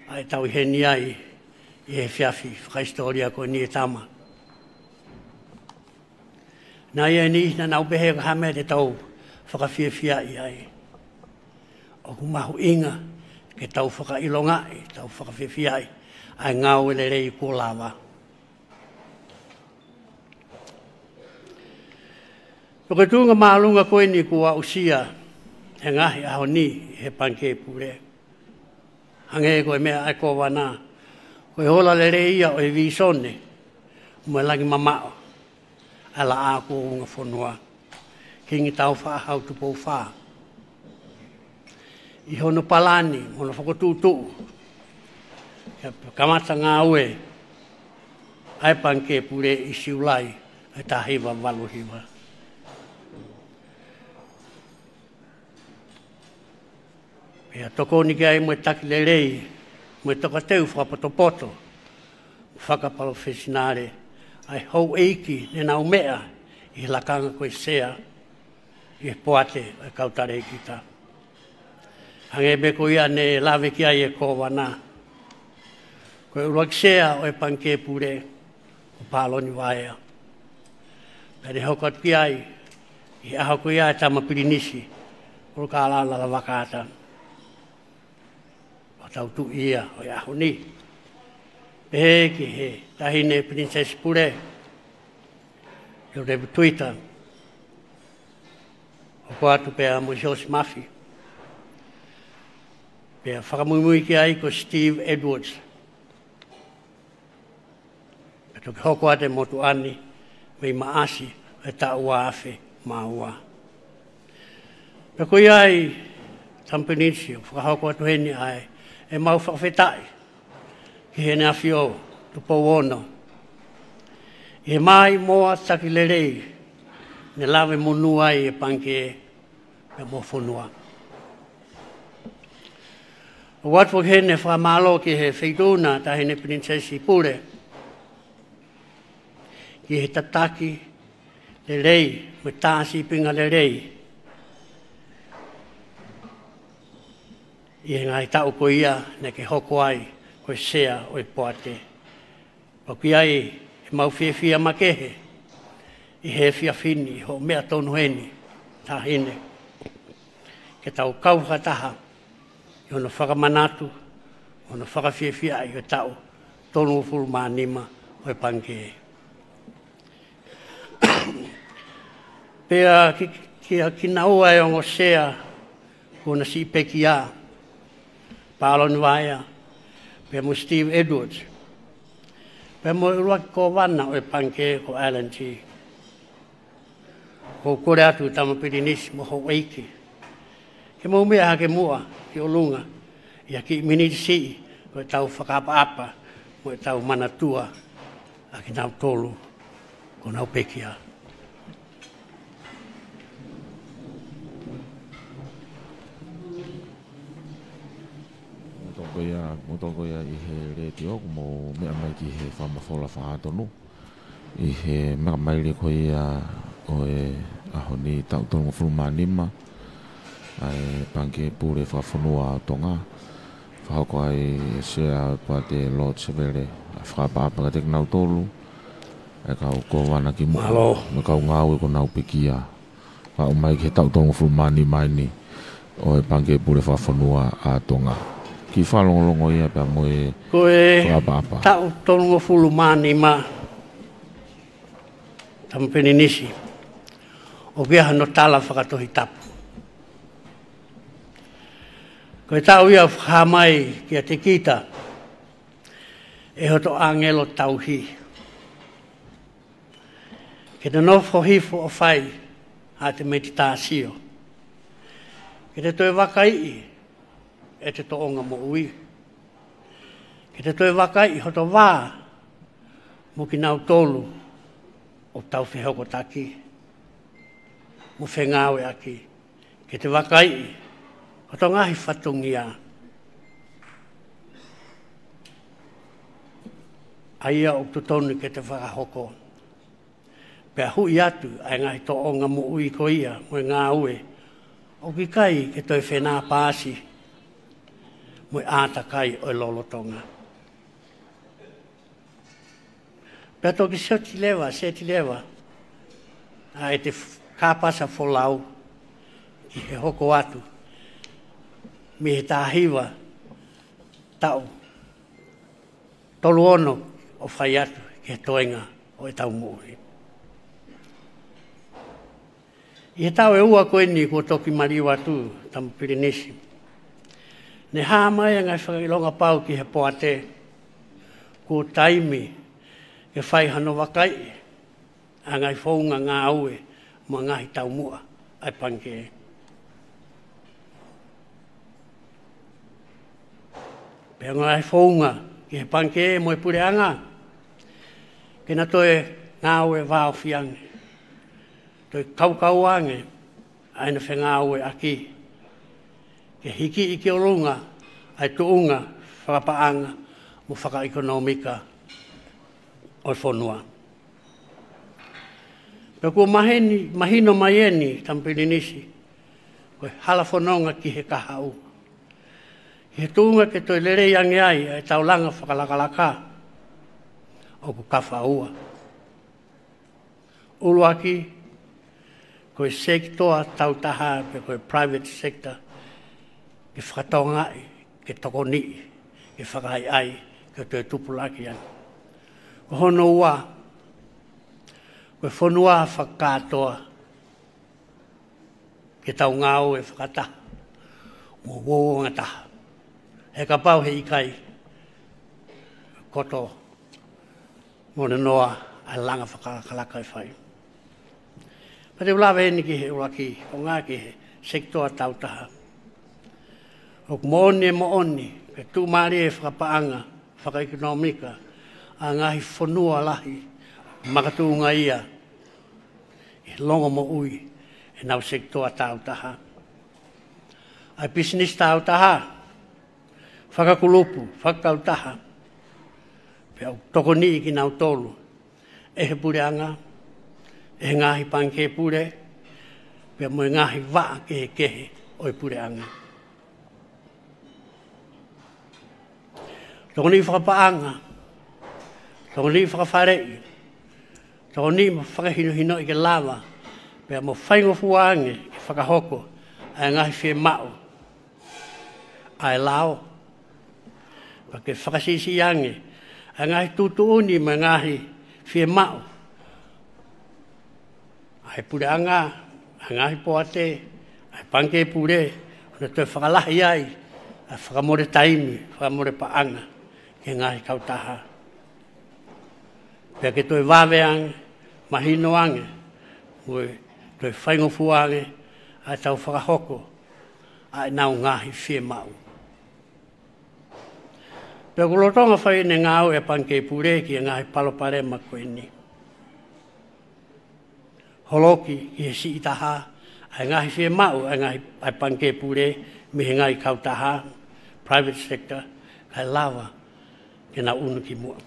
ai tau heni ai i he whiawhi whakaistoria ko ni e tama. Nā ia ni na nau pehe ka hame te tau whakawhiawhia i ai. O ku mahu inga ke tau whakailongai, tau whakawhiawhia ai ngau ele rei ko lava. Paka tūnga maalunga koe ni kua usia he ngahi aho ni he panke pure. Hange koe mea ai ko wana. Koe hola le re ia o e visone. Mo e langi mamao. ala ako unga whanua. Kingi tau whaahau tupo wha. I hono palani, hono whakotūtu. Kamata ngā ue, ai panke pure i siulai, ai tā hiwa walu hiwa. Pea toko ni kai moe taki le rei, moe toka teu whakapoto, whakapalo whesinare, ai hou eiki ne nau mea i lakanga koe sea, i poate ai kautare ki ta. Hange me ko ia ne lawe ki ai e ko wana. Koe uruak sea o e panke pure o pāloni waea. Pere hokat ki ai i aho ko ia e tama pirinisi o ka alala la wakata. O tau tu ia o e aho ni. He ki he tahine Princess Pure i o rebu tuita o ko atu pea mo Jos Mafi. Pea whakamumui ki ai ko Steve Edwards. Pea toki hoko ate motu ani mei maasi e ta ua afe maa ua. Pea ko iai Tampenisi o whakahoko atu heni ai e mau whakawhetai ki hene awhi o tupo wono. I he mai moa taki le rei ne lawe monu ai e panke e mo whonua. O watu hene whamalo ki he whituna ta hene Princessi Pure. Ki he tataki le rei, me tāsi pinga le rei. I he ngai tau ko ia ne ke hoko ai koe sea o i poate. Paki ai e mau whiawhia makehe. I he whiawhini ho mea tonu heni ta hene. Ke tau kauha taha. I ono whakamanatu, ono whakawhiawhia i o tau tonu furu mānima o e panke. Pea ki naua e ongo sea kona si peki a pāloni waia. Pea mo Steve Edwards. Pea mo uruaki ko wana o e panke ko Alan T. Ko kore atu tama pirinisi mo ho eiki. Ke mo mea hake mua ki o lunga. Ia ki minisi ko e tau whakapa-apa mo e tau manatua a ki nau tolu ko nau pekia. Motoko ia i he reti oku mo mea mai ki he whamawhola whahatonu. I he mea mai le ko ia o e aho ni tautonga whulumanima. Ai panke pure whawhanua tonga. Whahoko ai sea pa te Lord Severe. Whakapapa ka tek nau tolu. E kau ko wana ki mua. Me kau ngau e ko nau pekia. Whao mai ki he tautonga whulumanima ni. O e panke pure whawhanua a tonga. Ki whalongolongo ia pia mo e whakapapa. Tau tonga whulumanima. Tampenenisi. O kia no tala whakatohi tapu. Koe tau ia whakamai kia te kita. E hoto angelo tauhi. Ke te nofo hifo o whai. Ha te meditāsio. Ke te toi wakai. E te toonga mo ui. Ke te toi wakai hoto wā. Mo ki nau tolu. O tau whihoko taki. Mo whengawe aki. Ke te wakai. Hoto ngahi whatungia. Aia o tutonu ke te whakahoko. Pea hui atu ai ngahi toonga mo ui ko ia. Mo ngā ue. O ki kai ke toi whenā pāsi. Mo āta kai o lolotonga. Pea toki se ti lewa. A e te kāpasa wholau. Ki he hoko atu. Mi he tāhiwa. Tau. Tolu ono o whai atu. Ki he toenga o e tau mōhi. I he tau e ua koe ni ko toki mariwa tu. Tamu Pirinisi. Ne hāmai ngai whakilonga pau ki he poate. Ko taimi. Ke whai hano wakai. angai whaunga ngā aue mo ngahi tau mua ai panke. Pea ngai whaunga ki he panke mo e pure anga. Kena toe ngā aue vāo fiange. Toi kaukau ange aina whenga aue aki. Ke hiki i ke orunga ai tuunga whakapaanga mo whakaekonomika o whonua. Pea kua mahino mai eni tampirinisi koe hala whanonga ki he kahau. He tuunga ke toi lerei ange ai ai taulanga whakalakalaka o ku kawha ua. Uluaki koe sektoa tautaha pe koe private sector ke whakatongai, ke tokoni, ke whakai ai, ke toi tupulaki ai. Ko hono ua, koe whanua whakatoa ke tau ngāo e whakata, mo wōnga taha. He ka pau he ikai koto mo ne noa a langa whakakalaka e whai. Pate ulawe heni ki he uraki o ngā ki he sektoa tautaha. O moone mo oni ke tūmari e whakapaanga, whakaekonomika a ngahi whanua lahi makatunga ia e longo mo ui e nau sektoa tautaha. Ai business tautaha whakakulupu, whakautaha, pia tokoni ki nau tolu, e he pure anga, e he ngahi panke pure, pia mo e ngahi waa ke he kehe o e pure anga. Tokoni whakapaanga, tokoni whakawharei, tokoni whakahino i ke lava, pia mo whaingofu ange ki whakahoko, a ngahi whi mao, ai lao, ke whakasisi ange, a ngahi tutuuni ma ngahi whi mao. Ai pure anga, a ngahi poate, ai panke pure, ona toi whakalahi ai, a whakamore taimi, whakamore paanga, ke ngahi kautaha. Pea ke toi wawe ange, mahino ange, mui toi whaingofu ange, a tau whakahoko, a nau ngahi whi mao. Pea kulotonga whai ne ngāo e panke pure ki e ngahi palopare ma koe ni. Holoki ki he si itaha, ai ngahi whi mau, ai ngahi ai panke pure, mi he ngahi kautaha, private sector, kai lava, ke na unu ki mua.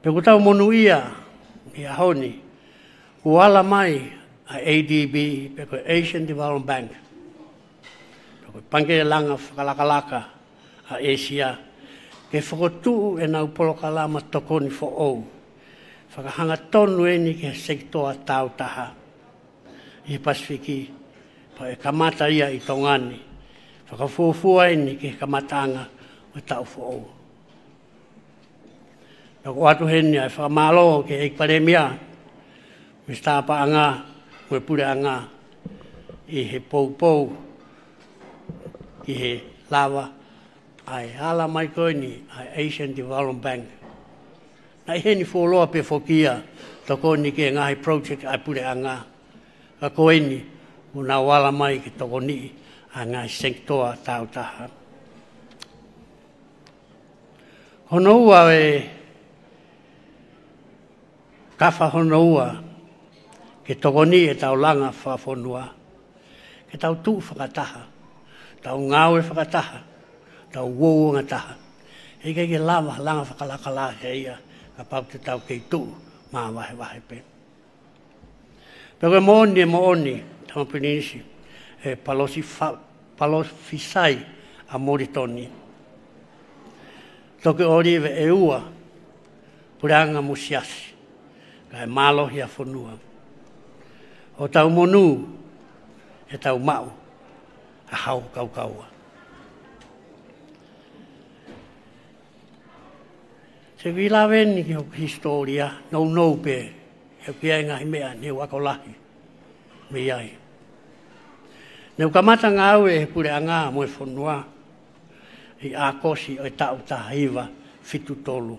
Pea kutau monu ia, ni ahoni, kuala mai a ADB, pe koe Asian Development Bank, pange langa whakalakalaka a Asia, ke whakotuu e nau polokalama tokoni fo ou. Whakahanga tonu e ni ke sektoa tautaha i Pasifiki, pa e kamata ia i tongani. Whakafuafua e ni ke kamatanga o tau fo ou. Pako atu heni ai whakamalo ke eik paremia, mistapa anga, mwe pure anga, i he pou ki he lava ai ala mai koe ni ai Asian Development Bank. Nai heni wholoa pe whokia toko ni ke ngahi project ai pure anga. Ka koe ni una wala mai ke toko ni a ngai sektoa tautaha. Hono ua e kafa hono ua ke toko ni e tau langa whawhonua. Ke tau tū whakataha. Tau ngāo e whakataha, tau wōunga taha. Hei kei ke lava langa whakalakala he ia, ka pau te tau kei tū, mā wahe pe. Pego e mooni, tamapinisi, e palosifisai a moritoni. Toke orive e ua, puranga musiasi, ka e mālohi a whanua. O tau monu, e tau mau, a hau kaukaua. Se vilaweni ki hoki historia, nou pe, e kia ngahi mea, ne wakolahi, me iai. Ne ukamata ngau e pure anga mo e whanua, i a kosi o e tau tahiva fitu tolu.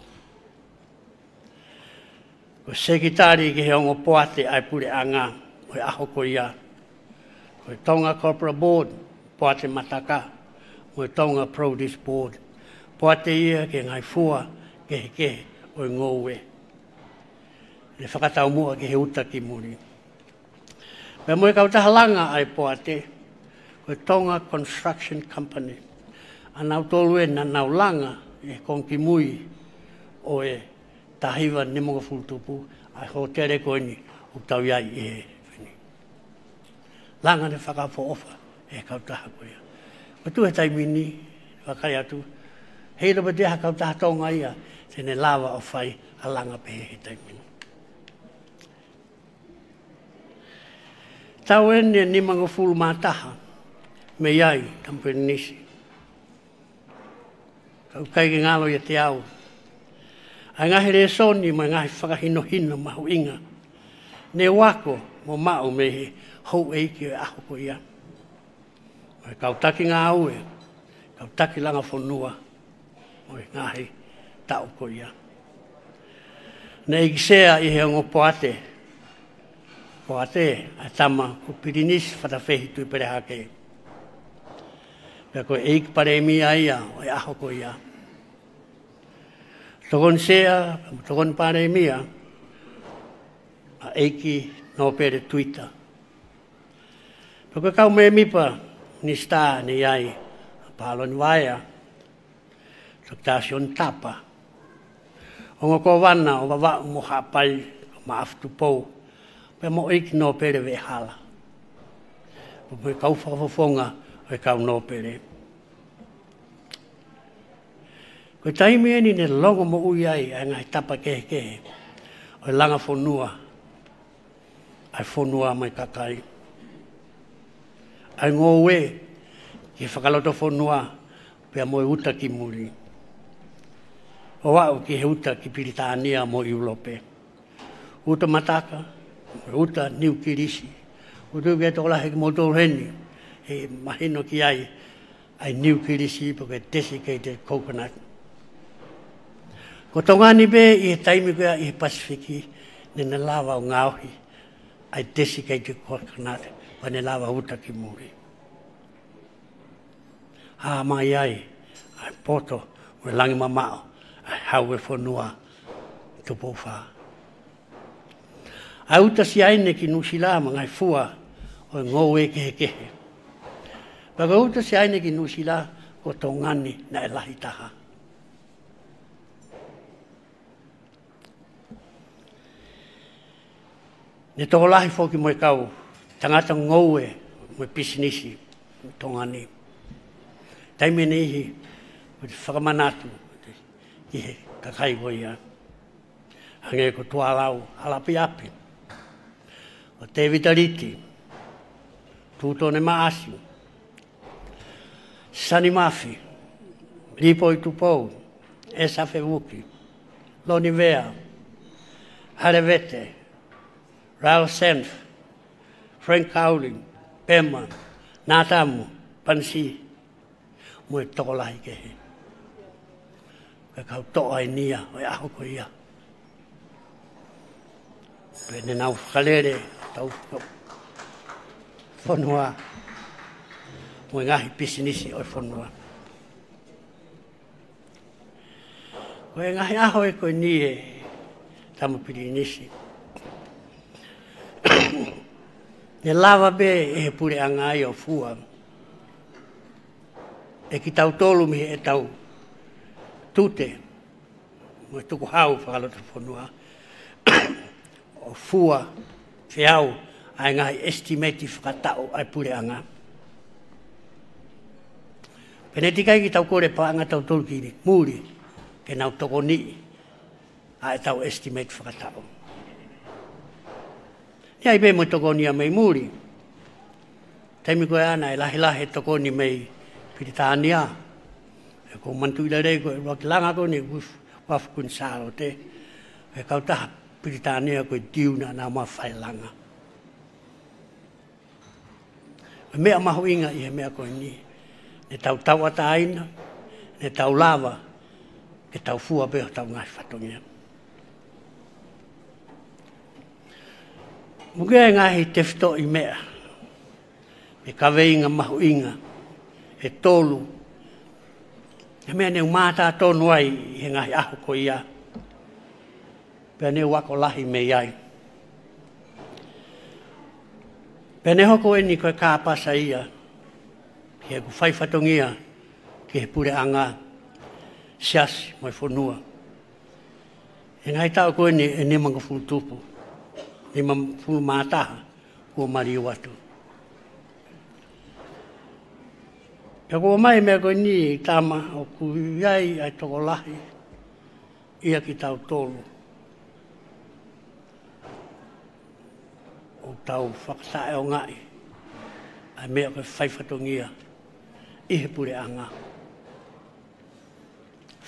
Ko sekitari ki he ongo poate ai pure anga, o aho ko ia. Ko Tonga Corporate Board, poate mataka, o Tonga Produce Board. Poate ia ke ngai fua, ke o ngowe. Le whakatau mua ke he uta ki muri. Pea moe kau tahalanga ai poate, ko Tonga Construction Company. Anau tolu e na nau langa e konki mui o e tahiwa ni monga fultupu ai ho tere koini o tau iai e whini. Langa ne whakafo ofa e kau taha koia. Ko tu he taimini, wakai atu, hei roba teha kau taha tonga ia, tene lawa o whai a langa pehe he taimini. Tau ene ni monga fulu mātaha, me iai tampeni nisi. Kau kai ke ngalo ia te au. Ai ngahi re soni mai ngahi whakahino hino mahu inga. Ne wako mo mau me he hou eiki e aho ko ia. Mai kau taki ngā aue, kau taki langa whanua, moi ngahi tau ko ia. Ne ikisea i he ongo poate. Poate a tama ko pirinis whatawhehi tui pere hake. Pea koe eik pare mi aia o e aho ko ia. Tokon sea, tokon pare mia, a eiki no pere tuita. Pea koe kau me mipa ni sta ni ai, a palo ni waia, tok tasion tapa. Ongo ko wana o wawa mo hapai, ma aftu pou, pea mo eiki no pere ve hala. Pea kau whakafofonga, e kau no pere. Ko taimi eni ne longo mo ui ai, ai ngai tapa kehe. O langa whanua, ai whanua mai kakai. Ai ngō we, ki whakaloto whanua, pia mo e uta ki muri. O wau ki he uta ki Piritania mo Iulope. Uta mataka, uta niu kirisi. Uta ke tola he ki motor heni. He mahino ki ai niu kirisi po ke desiccated coconut. Ko tongani be i he taimi koea i he Pasifiki, ne na lawa o ngauhi, ai desiccated coconut, pa ne lawa uta ki muri. Ha mai ai poto, o langi mamao, ai hau e whanua, tupo wha. Ai uta si aine ki Nusilama, ngai fua, o ngō e kehe. Paka uta si aine ki Nusila, ko tongani na e lahi taha. Ne toko lahi fōki moe kau, tangata ngō e, moe pisinisi, tongani. Taimene ihi, o te whakamanatu, i he kakai goia. Hange ko tualau, halapi api. O te vitariti, tūtone maasi, Sani Mafi, Ripo i tupou, Esa Fewuki, Loni Vea, Harevete, Rao Senf, Frank Cowling, Pema, Natamu, Pansi, moe toko lahi kehe. Ka kau toa ai nia, o e aho ko ia. Pene nau whakalere, tau whanua, moe ngahi pisinisi o e whanua. Koe ngahi aho e koe nie, tamapiri nisi. Ne lava be e he pure angai o fua. E ki tau tolu mihi e tau tute. Mo e tuku hau whakalota whanua. O fua, whiau, ai ngai estimati whakatau ai pure anga. Pene tikai ki tau kore pa anga tau tolu ki muri, ke nau toko ni, ai tau estimate whakatau. Ia ibe mo toko ni a mei muri. Taimi koe ana e lahi toko ni mei Piritania. E ko mantu ila rei koe roki langa ko ni wafukun saro te. E kau taha Piritania koe diuna na ma whai langa. E mea mahu inga i he mea koe ni. Ne tau tau ata aina, ne tau lava, ke tau fua beho tau ngai whatongia. Mukia ngahi te fito I mea. E kaweinga mahu inga. E tolu. E mea neu mātā tonu ai he ngahi aho ko ia. Pea neu wako lahi me iai. Pea ne hoko eni koe kāpasa ia. He ku whaifatongia ki he pure anga. Siasi mai whanua. E ngai tau koe ni e nemanga fulu tupu. Nema fulu mātaha kua mari watu. Pea kua mai mea koe ni tama o ku iai ai toko lahi. Ia ki tau tolu. O tau whakatae o ngai. Ai mea koe whaifatongia. I he pure anga.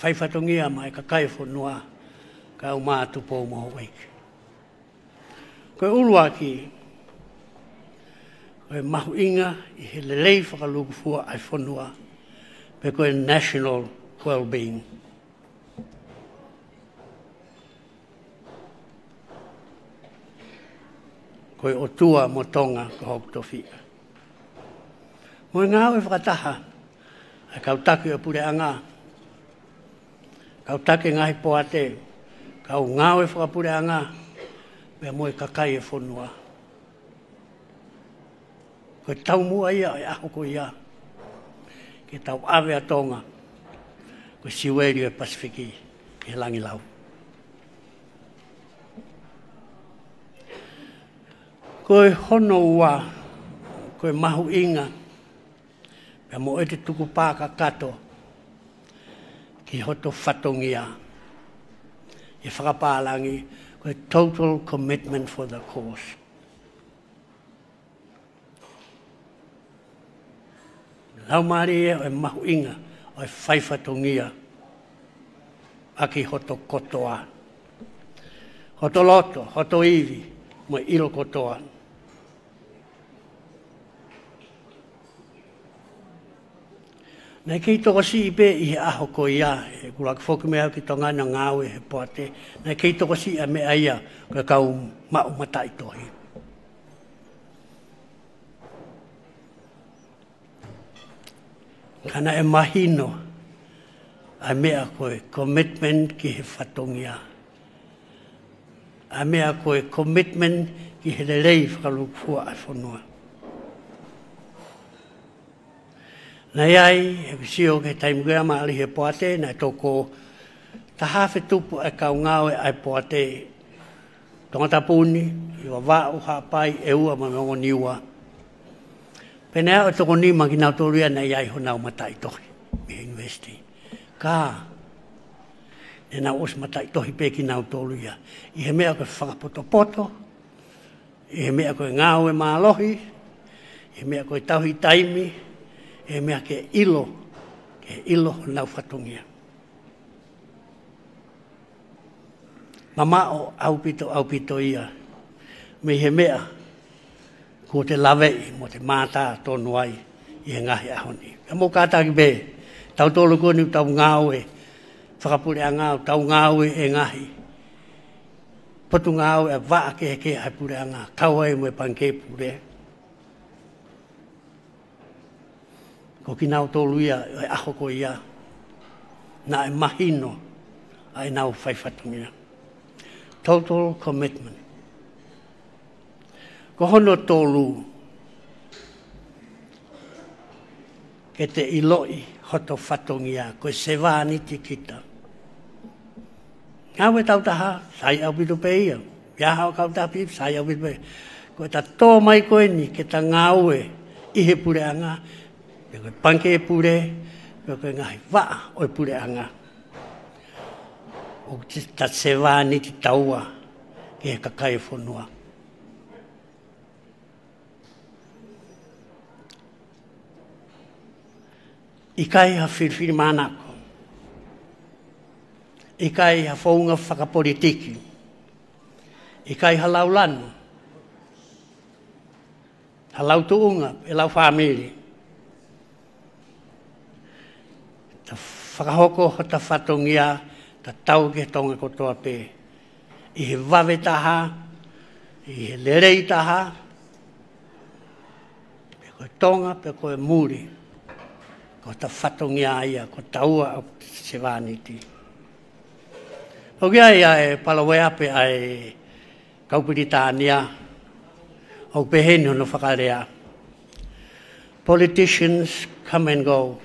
Whaifatongia mai ka kai whanua. Ka au mātupo maho waike. Koe ulua ki. Koe mahu inga I he lelei whakaluku fua ai whanua. Pe koe national well-being. Koe o tua mo tonga ko hok tofia. Moe ngā oe whakataha. Ai kautaki o pure anga. Kautaki ngahi poate. Kau ngā oe whakapure anga. Pea moe kakai e whanua. Koe tau mua ia e aho ko ia. Ke tau awe a tonga. Koe siweri e Pasifiki. He langi lau. Koe hono ua. Koe mahu inga. Pea mo e te tuku pāka kato. Ki hoto whatongia. E whakapālangi. Koe total commitment for the cause. Lau maari e mahu inga. O e whaifatongia. Aki hoto kotoa. Hoto loto, hoto iwi. Mo ilo kotoa. Nei kei toko si ipe I he aho ko ia. E kulak whoki mea ki tonga na ngāwe he poate. Nei kei toko si a mea ia. Koe kau mau matai tohi. Kana e mahino. A mea koe commitment ki he whatongia. A mea koe commitment ki he lelei whakalukua a whanua. Nei ai, e visio ke taimugea maali he poate, nei toko ta hawhe tupu e kau ngawe ai poate tongata puni, iwa wau hapai e ua ma mongo niua. Penea o toko ni mangi nau toria nei ai honau matai tohi, me university. Ka, ne nau os matai tohi pe ki nau toria. I he mea koe whakapoto, I he mea koe ngawe maalohi, I he mea koe tauhi taimi, e mea ke ilo nau whatongia. Mama o aupito ia, me he mea, ko te lawei mo te mātā tonu ai I he ngahi ahoni. Ka mō kātaki be, tau tolu koni tau ngāwe, whakapure a ngāu, tau ngāwe e ngahi. Potu ngāwe a waa ke he hai pure a ngā, kauai mo e panke pure. Ko ki nau tolu ia, e aho ko ia, na e mahino, a e nau whaifatungia. Total commitment. Ko hono tolu, ke te iloi hoto whatongia, ko se wāni ti kita. Ngāwe tau taha, sai au bitu pe ia, iahau kau tapi, sai au bitu pe. Ko ta tō mai koe ni, ke ta ngāwe, ihe pure anga, koe panke e pure, koe ngahi waa o e pure anga. O ta se wāni ti taua, ke he kakai whanua. I kai ha whirwhiri mānako. I kai ha whaunga whakapolitiki. I kai ha laulano. Ha lautuunga, e lau whamiri. Ta whakahoko ho ta whatongia, ta tau ke tonga kotoa pē. I he wawe taha, I he lerei taha, pe koe tonga, pe koe muri, ko ta whatongia ia, ko taua o se wāniti. O kia ia e palawe ape ai Kaupiritānia, o peheni hono whakarea. Politicians come and go,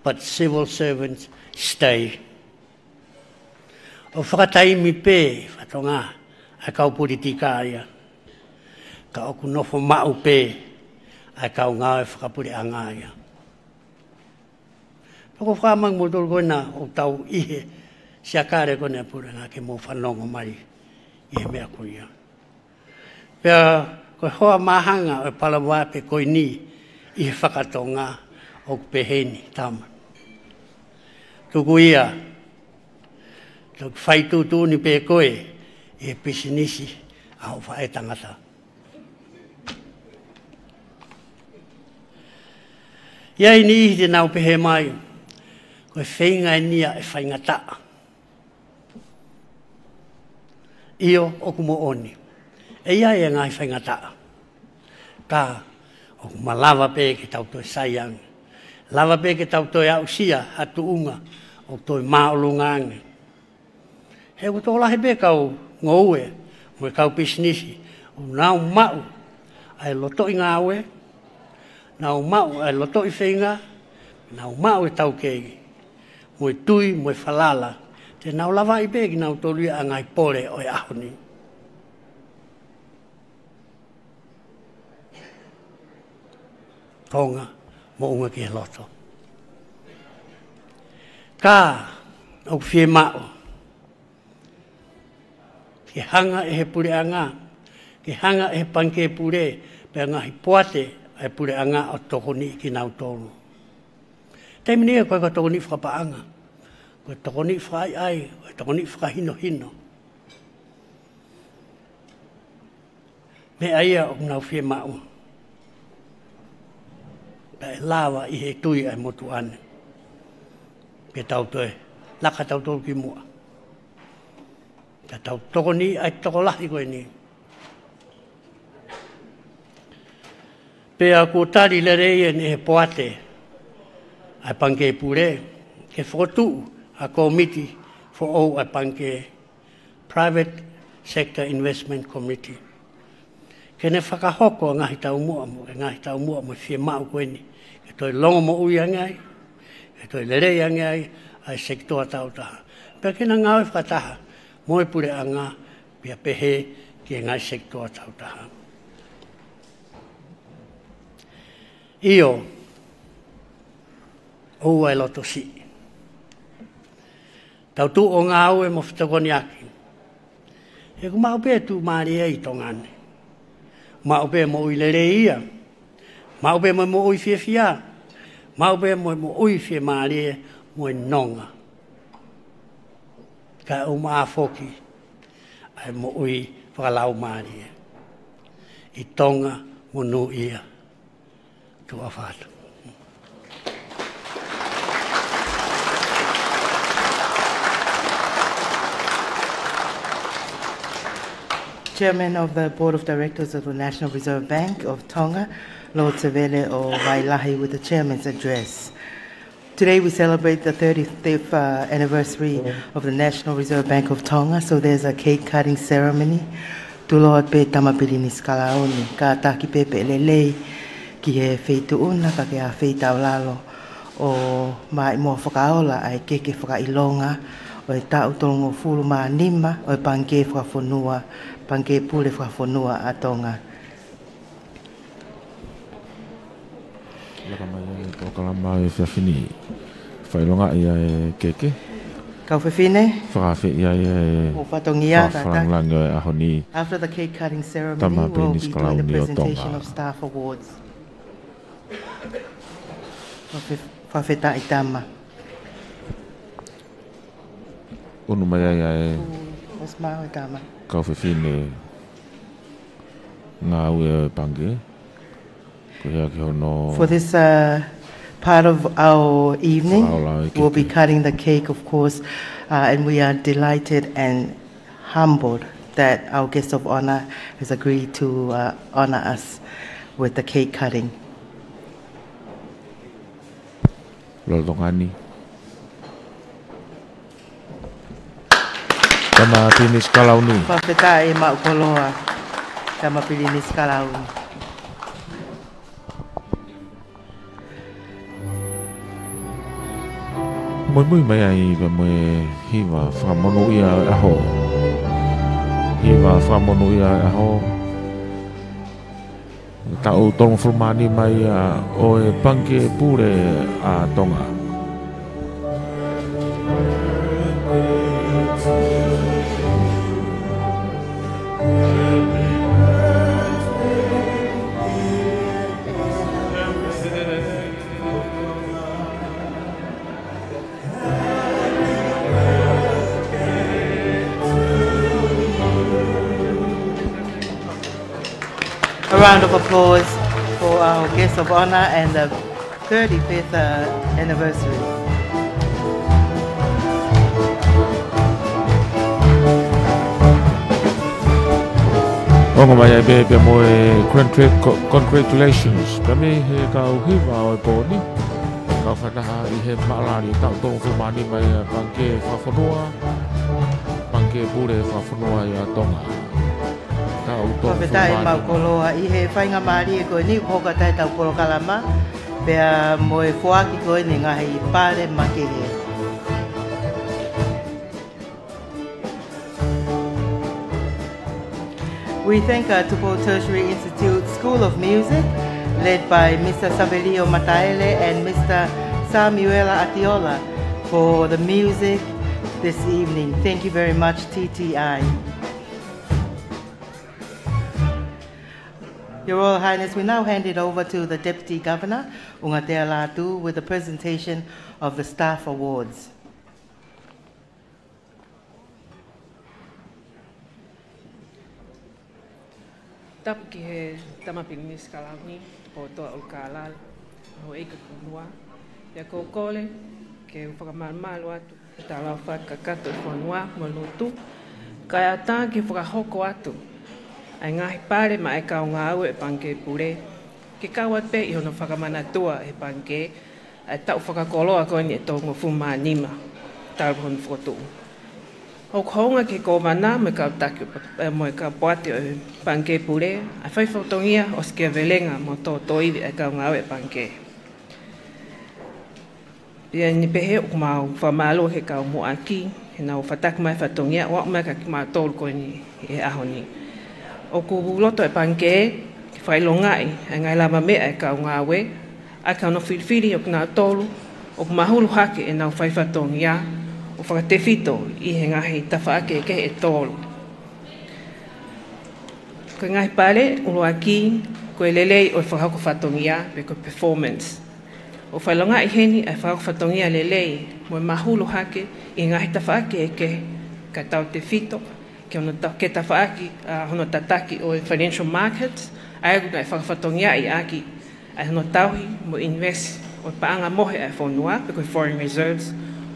but civil servants stay. O whakataimi pē, whatonga, a kaupuritika ia. Ka oku nofo mau pē, a kau ngā e whakapuri a ngā ia. Pako whamang mo tolu koina o tau ihe, sia kāre kone pura ngā ke mō whanongo mai i he mea kuia. Pea koe hoa mahanga o palawa pe koe ni i he whakatonga o peheni tama. Tuku ia, tuku whaitutu ni pe koe i he pisinisi a ho whae tangata. Iai ni ihi te nau pehe mai, koe whainga e nia e whaingata. Io oku mo oni. E ia e ngai whaingata. Ka oku ma lava pe ke tau toi saiang. Lava pe ke tau toi au sia hatu unga o toi maolungange. He ku tō lahi pe kau ngoue, mo e kau pisnisi, o nau mau ai loto i ngāwe, nau mau ai loto i whainga, nau mau e tau kei, mo e tui, mo e whalala, te nau lava i pēki nau tōruia a ngai pole o e ahoni. Tonga, mo unga ki he loto. Ka, au fie mao, ki hanga e he pure anga, ki hanga e he panke pure, pe ngahi poate e pure anga o tokoni ki nau tōru. Te mini e koe ka tokoni whakapaanga, koe tokoni whai ai, koe tokoni whakahino hino. Me aia o nau fie mao. Pe lawa i he tui ai motu ane. Pe tau toe, laka tau tōru ki mua. Ka tau tokoni ai tokolahi koe ni. Pe a ko tari le rei ni he poate ai panke pure ke whakotu a committee for all ai panke Private Sector Investment Committee. Ke ne whakahoko ngahi tau mua mo, ngahi tau mua mo fie mau koe ni. Ke toi longo mo ui angai, ke toi le rei angai ai sektoa tau taha. Pea kena ngāwe whakataha, mo e pure anga pia pehe ki ngai sektoa tau taha. Io, o ai loto si. Tau tu o ngā au e mo whitakoni aki. E ku mau pē tu maari e i tongane. Mau pē mo ui lere ia. Mau pē mo ui fie fia. Mau pē mo ui fie maari e mo e nonga. Ka o maa foki ai mo ui whakalau maari e. I tonga mo nu ia. Tua whātu. Chairman of the Board of Directors of the National Reserve Bank of Tonga, Lord Sevele o Wailahi, with the Chairman's address. Today we celebrate the 35th anniversary of the National Reserve Bank of Tonga, so there's a cake cutting ceremony. Tuloat pe tamapili ni skalaoni, ka taki pepe lelei, ki he feitu una, ka ke a feitau lalo, o mai mo whakaola ai keke whakailonga, o e tau tolongo fulu maa nima, o e panke whakafonua, panke pule whakafonua a Tonga. Laka mai e tokalama e whiawhini, whailonga ia e keke. Kau whiwhine? Whakawhi ia e whawharanglango e ahoni. After the cake cutting ceremony, we'll be doing the presentation of staff awards. Whawheta i tama. Unu mai ai e Osmao i tama. Kau whiwhine ngā ue e pange. For this part of our evening, we'll be cutting the cake, of course, and we are delighted and humbled that our guest of honor has agreed to honor us with the cake cutting. Lolongani. Kama pinis kalau ni. Whawheta e maukoloa. Kama pinis kalau ni. Moi mai ai va moi hiva whakamono ia aho. Hiva whakamono ia aho. Tau tong formani mai o e panke pure a Tonga. A round of applause for our guest of honor and the 35th anniversary. Ongo mai be mo congratulations. Kami he kau hiva o poni. Kau fataha I he malari tau tong formani mai panke whawhanua. Panke pure whawhanua ia Tonga. Whawheta e maukoloa I he whainga maari e koe ni hoka tai tau koro kalama pea mo e whuaki koe ni ngahi I pare makehe. We thank Tupou Tertiary Institute School of Music led by Mr. Saverio Mataele and Mr. Samuela Atiola for the music this evening. Thank you very much, TTI. Your Royal Highness, we now hand it over to the Deputy Governor, Ungatea Latu, with the presentation of the Staff Awards. Tap ki he tamapini skalani o toa o kalal o eka kunua ya kokole ke whakamalmalu atu ta lau whakakato whanua malutu kaya tā ki whakahoko atu ai ngahi pare ma e kau ngā au e panke pure ke kawat pe I hono whakamanatua e panke ai tau whakakoloa koe ni e tongo fuma nima taru hono whakotu. O kohonga ke ko mana me kau taki mo e kau poate o panke pure ai whaiwhautongia o skia velenga mo tō toiwi e kau ngā au e panke. Ia ni pehe o kumau whamalo he kau mo aki he nau whatak mai whatongia o mai ka ki mau tōru koe ni e ahoni. O ku loto e panke ki whailongai e ngai lama mea e kau ngā we a kau no whiriwhiri o kina tōru o ku mahulu hake e nau whaiwhatongia o whakatewhito I he ngahi tawhaake ke e tōru. Ko ngahi pare uloa ki koe lelei o whakako whatongia me koe performance. O whailonga I heni e whakako whatongia lelei mo mahulu hake I ngahi tawhaake e ke ka tau te whito ke ono ke tawhaaki hono tataki o financial markets ai ku ngai whakawhatongia I aki ai hono tauhi mo invest o paanga mohe ai whonua pe koe foreign reserves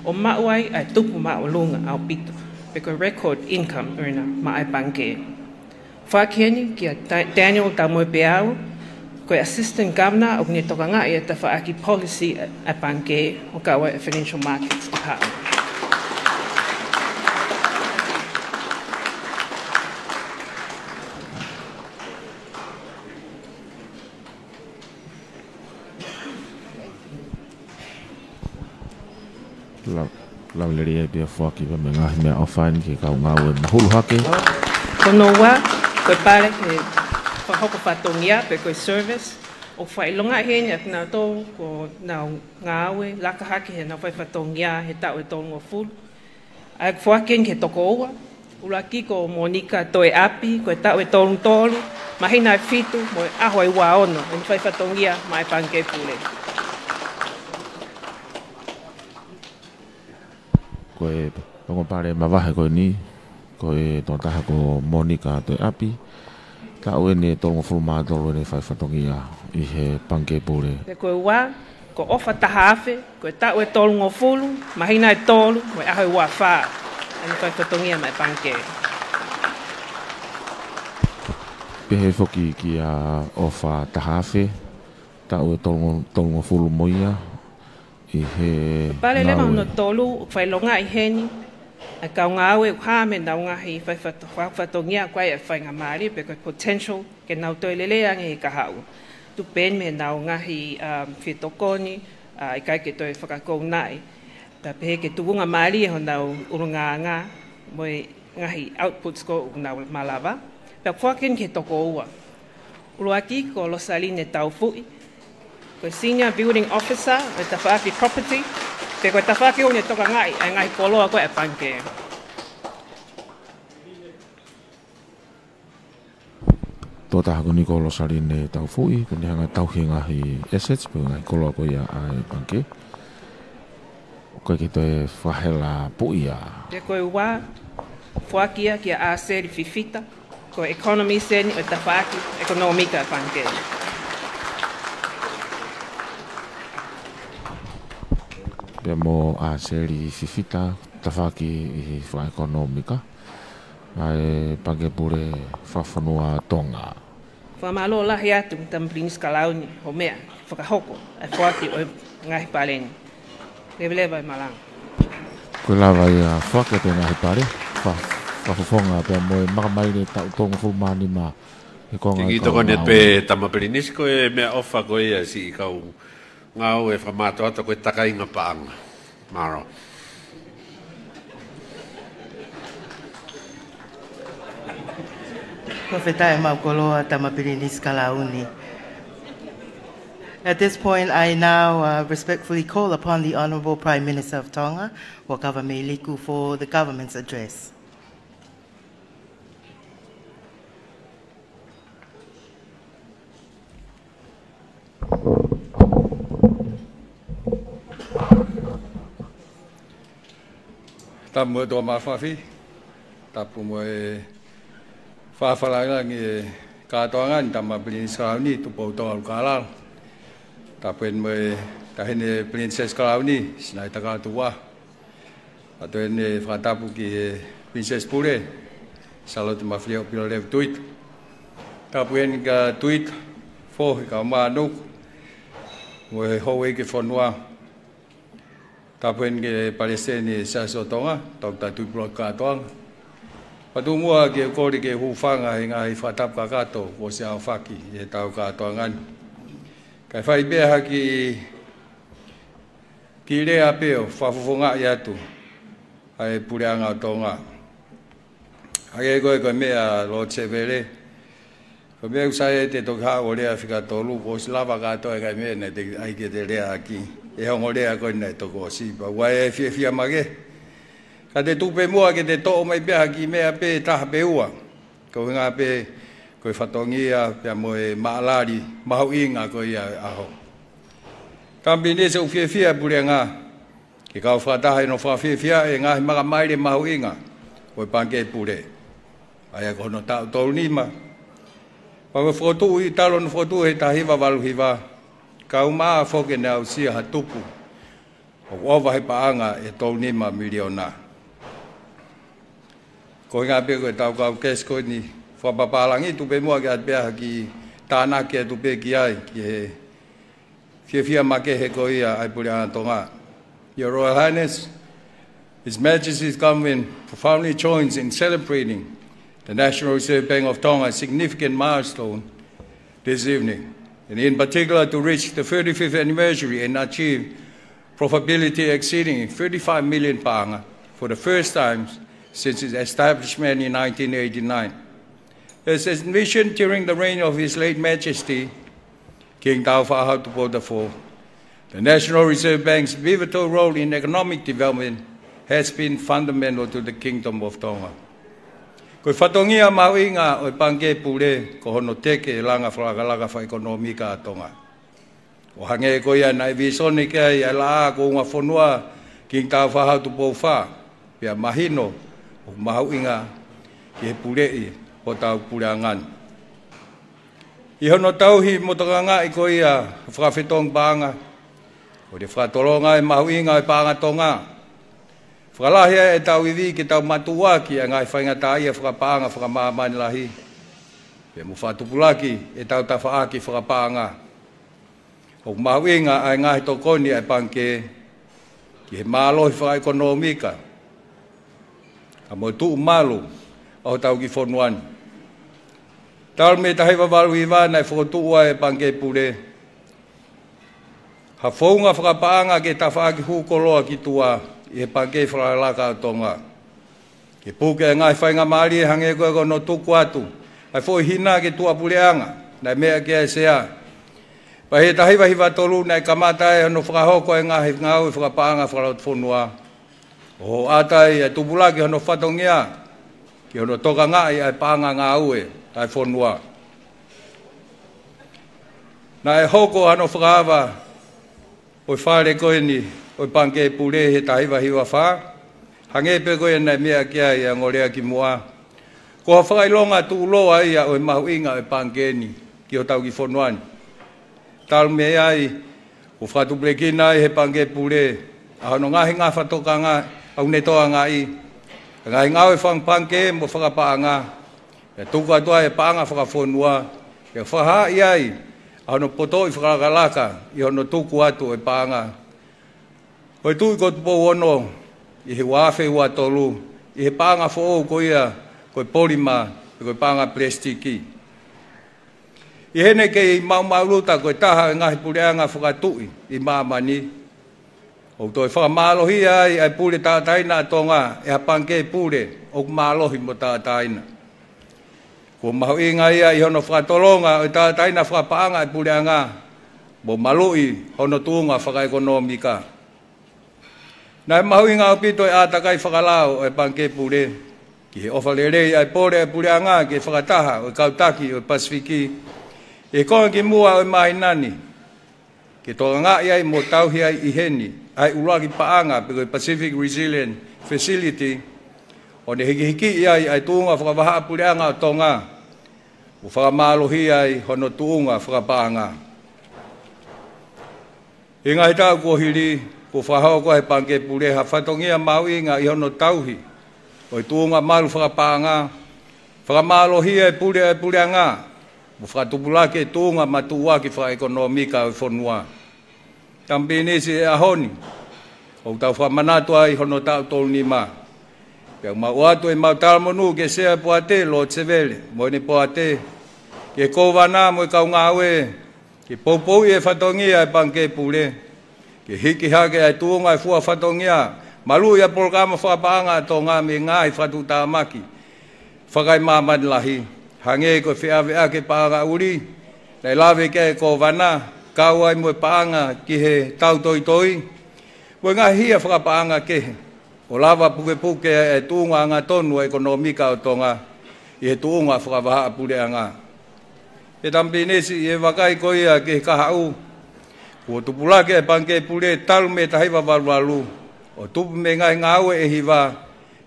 o mauai ai tupu ma o lunga au pito pe koe record income earner ma ai panke. Whakiheni ki a Daniel Tamoe Peau koe assistant governor o kune toka ngai e tawhaaki policy ai panke o kawa financial markets department. Lau leri e bia whaki pa me ngahi mea awhain ki kau ngā ue mahulu hake. Kono wa, koe pare ke whahoko whatongia pe koe service o whailonga heni at nā tō ko nau ngā ue laka hake he nau whatongia he tau e tōngo fulu. Ai whaken ke toko oa, ula ki ko Monika toe api koe tau e tōru tōru, mahina e fitu mo e aho e wā ono, en whatongia mai panke pule. Koe tongo pare mawahe koe ni, koe tō taha ko Monika te api, ka ue ne tongo fulma tolu ne whaiwhatongia I he panke pure. Te koe wā, ko ofa taha afe, koe tau e tolu ngō fulu, mahina e tolu, mo e aho e wā whā, ane whaiwhatongia mai panke. pehe foki ki a ofa tahafe ta o tolongo fulu moia i he pale le no tolu fai longa I heni a ka nga we ha me na nga hi fai fatongia kwa e fai nga mari pe potential ke na to lele ang e ka hau tu pen me na nga hi fitokoni ai kai ke to e whakako nai ta pe ke tu nga mari ho na urunga nga moi nga hi outputs ko na malava pe fucking ke to ko wa uruaki ko lo saline tau fui ko senior building officer o tafaki property pe ko tafaki o ne toka ngai ko lo ko e panke to ta ko ni ko lo saline tau fui ko ni hanga tau hinga hi assets pe ngai ko lo ko ia ai panke ko ke to e fahela puia pe ko wa fuakia ki a ser fifita ko economy sen o tafaki economica panke mo a seri fifita tafaki I fa economica ai page pure fa fanua tonga fa malo la ya tu tamplin skalauni ho mea fa hoko e fuaki o ngai palen lebleva malang ko lava ya fa ke te ngai pare fa fonga pe mo makamai le ta tong fu mani ma e ko ngai to ne pe tamaplinis ko e me ofa ko ia si ka ngau e whamato ata koe takai ngā paanga. Maro. Kofetai maukoloa tamapirinis kalauni. At this point, I now respectfully call upon the Honorable Prime Minister of Tonga, Wakava Meiliku, for the government's address. Tamu do mafafi tapu mo fa fala ngi ka toangan tama princess Klauni tu po to kalal tapen mo tahine princess Klauni sinai taka tua atau ne fa tapu ki princess Pure salot maflia pilo lev tweet tapuen ga tweet fo ka manuk mo howe ki fonwa tapuen ke Palestine sa sotonga tok ta tu blok ka tong patu mua ke ko ke hufanga nga I fatap ka kato o sia faki e tau ka tongan kai fai be ha ki le apeo fa fonga ya tu ai pureanga tonga ai ko me a lo chevele ko me usai te to ha o le afika tolu ko slava ka to ga me ne te ai ke te le aki e hongore a koe nei toko si pa wai e fia mage ka te tupe mua ke te tō mai pia ki mea pe taha pe ua ko ngā pe koe whatongia pia moe maalari mahau inga koe aho kampi ne se fia pure ngā ke kau whataha no fia e ngā maka maire mahau inga koe panke pure ai ko no tau tolu nima pa me fotu I talon fotu he tahiwa walu hiwa kau maa foke na usia hatupu o ova he paanga e tau nima miliona ko ngā pe koe tau kau kes koe ni whapapalangi tupe mua ke atpea ki tāna ke tupe ki ai ki he fia make he koe ia ai puri ana tonga Your Royal Highness, His Majesty's government profoundly joins in celebrating the National Reserve Bank of Tonga's significant milestone this evening, and in particular to reach the 35th anniversary and achieve profitability exceeding 35 million paanga for the first time since its establishment in 1989. As envisioned during the reign of His late Majesty, King Taufa'ahau Tupou IV, the National Reserve Bank's pivotal role in economic development has been fundamental to the Kingdom of Tonga. Koe whatongia mauinga o pange pure ko hono teke langa whakalaga wha ekonomika a Tonga. O hange ko ia nai visone kia ia laa ko unga whanua King Taufa'ahau Tupou wha pia mahino o mauinga ki he purei o tau pureangan. I hono tauhi motokanga I ko ia whakawhetong paanga o de whakatolonga e mauinga e paanga Tonga. Whakalahia e tau iwi ki tau matua ki a ngai whainga taia whakapaanga whakamāmani lahi. Pe mo whatupulaki e tau tawhaaki whakapaanga. O mauinga ai ngahi tokoni ai panke ki he mālohi whaekonomika. A mo tuu malu au tau ki whonuani. Tau me tahi wawaru i wāna e whakotua e panke pure. Ha whaunga whakapaanga ke tawhaaki hūkoloa ki tua i he panke whakalaka tonga. Ke puke e ngai whainga maari e hange koe no tuku atu. Ai fo hina ke tua pureanga. Nai mea ke ai sea. Pa he tahi wahi watolu nai kamata e no whakahoko e ngahi ngau e whakapaanga whakalot whonua. O atai e tupulaki hono whatongia. Ki hono toka ngai ai paanga ngau e ai whonua. Na e hoko hano whakawa oi whare koe ni oi panke pure he tahi wahi wa wha. Hange pe koe nai mea kia i a ngorea ki mua. Ko ha whakailonga tu uloa ia oi mahu inga oi panke ni ki o tau ki whonuani. Tal me ai o whatuplekina i he panke pure. Ahono ngahi ngā whatoka ngā au netoa ngai. Ngahi ngau e whang panke mo whakapaanga. E tuku atua e paanga whakawhonua. E whaha i ai. Ahono poto i whakakalaka i hono tuku atu e paanga. Oi tui ko tupo ono i he wafe ua tolu. I he paanga who'o ko ia koe polima e koe paanga plastiki. I hene ke i maumauruta koe taha e ngahi pureanga whakatui i maamani. O toi whakamalohi ai ai pure tātaina tonga e hapanke pure o kumalohi mo tātaina. Ko mahu inga ia i hono whakatolonga o tātaina whakapaanga e pureanga mo malui hono tuunga whakaekonomika. Nai mahu inga o pito e ātakai whakalao e panke pure. Ki he ofalere ai pore e pureanga ki whakataha o kautaki o Pasifiki. E konga ki mua o mahinani. Ki toka ngā iai mo tauhi ai i heni. Ai ulaki paanga pe Pacific Resilient Facility o ne hiki ai ai tuunga whakawaha pureanga o tonga o whakamalohi ai hono tuunga whakapaanga. E ngai tau ko hiri ko whahao ko he panke pureha whatongia mauinga i hono tauhi o tuunga malu whakapaanga whakamalohi ai pureanga o whakatupulake tuunga matuwaki whaekonomika o whonua. Tampinisi e ahoni. O tau whamanatua i hono tau tolu ni mā. Pea mau atu e mau talamonu ke sea poate lo tsevele. Moine poate. Ke kovana mo i kau ngawe. Ke poupou e whatongia e panke pule. Ke hiki hake ai tuunga e fua whatongia. Malu ia polkama whapaanga to ngā me ngā i whatu tāmaki. Whakai māmani lahi. Hange ko whiawe ake paanga uri. Nei lawe ke e kovana. Kau ai mo paanga ki he tau toi toi. Mo ngā hia whakapaanga ke. O lava puke puke e tuunga ngā tonu ekonomika o tonga. I he tuunga whakawaha pureanga. E tampinesi e wakai koia ke kahau. Kua tupulake e panke pure talu me tahiwa walu. O tupu me ngai ngāwe e hiwa.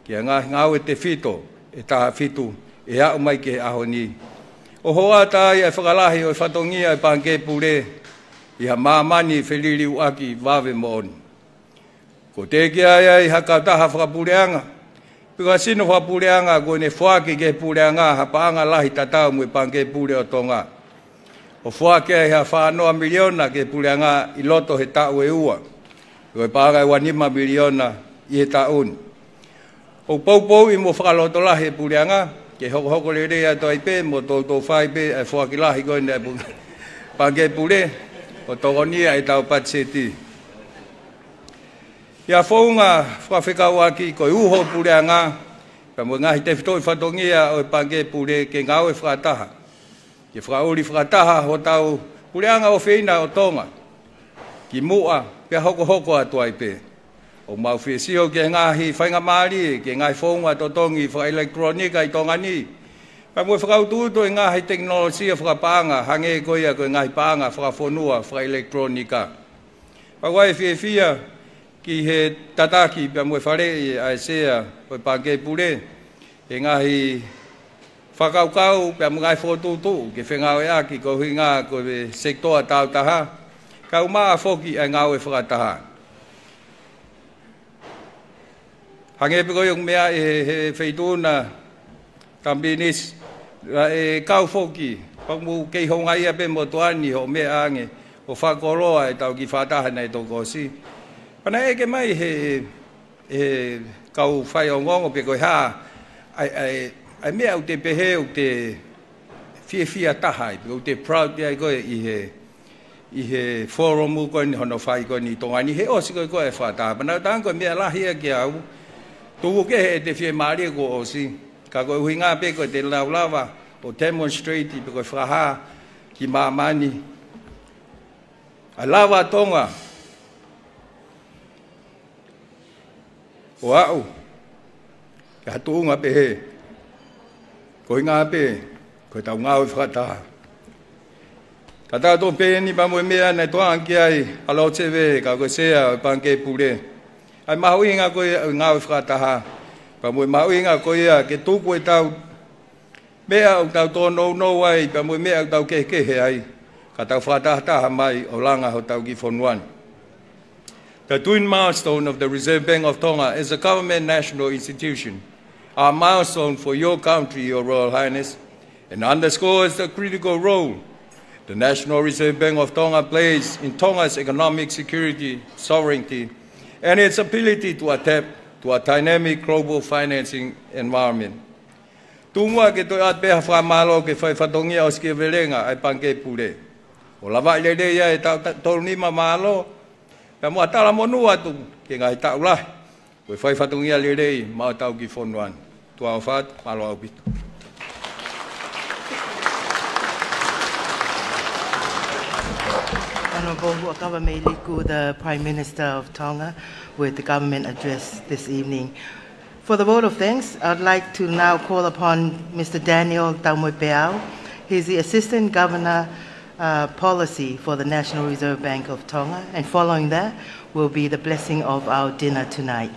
Kia ngai ngāwe te fito. E taha fitu. E hau mai ke ahoni. O hoa tai e whakalahi o whatongia e panke pure. Iha mamani wheliri uaki wawe mooni. Ko te kia ia i hakautaha whakapureanga. Pika sino whapureanga ko ne whaki ke pureanga hapaanga lahi tatau mui panke pure o tonga. O whaki iha whanoa miliona ke pureanga i loto he tau e ua. Ko paanga i 1 miliona i he taun. O poupou i mo whakaloto lahi e pureanga. Ke hoko le rea to ipe mo tō whai pe e whaki lahi koe ne panke pure. O tokonia i tau patseti. Ia whaunga whawhekau aki koe uho pureanga. Ka mo ngahi te whitoi whatongia o panke pure ke ngau e whakataha. Ke whakauri whakataha ho tau pureanga o whina o tonga. Ki mua pe hoko atua i pe. O mau whiesiho ke ngahi whainga maari ke ngahi whaunga totongi wha elektronika i tonga ni. Pa mo whakaututo e ngahi teknolosia whakapaanga, hange koia koe ngahi paanga whakawhonua whaka elektronika. Pa wai whia ki he tataki pa mo whare a sea koe panke pure, e ngahi whakaukau pa mo ngahi whotutu, ke whengau e aki ko hui ngā koe sektoa tau taha, kau maa whoki e ngau e whakataha. Hange pe koe mea e he wheituna tambinis, kau foki pamu ke honga ia pe motuani ho me ange o fakoloa e tau ki fataha nei to kosi pana e ke mai he kau fai o ngongo pe ko ha ai me au te pehe o te fia tahai o te proud ia ko i he forum ko ni hono fai ko ni tonga ni he o si ko e fata pana tang ko me la hia ki au tu ke te fie mari ko o si ka ko hinga pe ko te lava o demonstrate pe ko fraha ki mamani a lava tonga o au ka tunga pe he ko hinga pe ko tau ngau frata kata to pe ni ba mo me ana to anki ai alo teve ka ko sea panke pure ai ma hinga ko ngau frata ha pa mo ma hinga ko ia ke tu ko tau me au tau to no ai pa mo me au tau ke he ai ka tau frata ta mai o langa ho tau ki fonwan. The twin milestone of the Reserve Bank of Tonga is a government national institution, a milestone for your country, Your Royal Highness, and underscores the critical role the National Reserve Bank of Tonga plays in Tonga's economic security, sovereignty, and its ability to adapt to a dynamic global financing environment. Tungwa ke to at beha fa malo ke fa fatongia os ke velenga ai panke pure. O lava le de ya ta tolni ma malo. Pa mo atala monua tu ke ngai ta ula. Ko fa fatongia le de ma tau ki fonwan. Tu au fat malo au bit. Honourable Huakava Meiliku, the Prime Minister of Tonga, with the government address this evening. For the vote of thanks, I'd like to now call upon Mr. Daniel Taumoepeau. He's the Assistant Governor Policy for the National Reserve Bank of Tonga, and following that will be the blessing of our dinner tonight.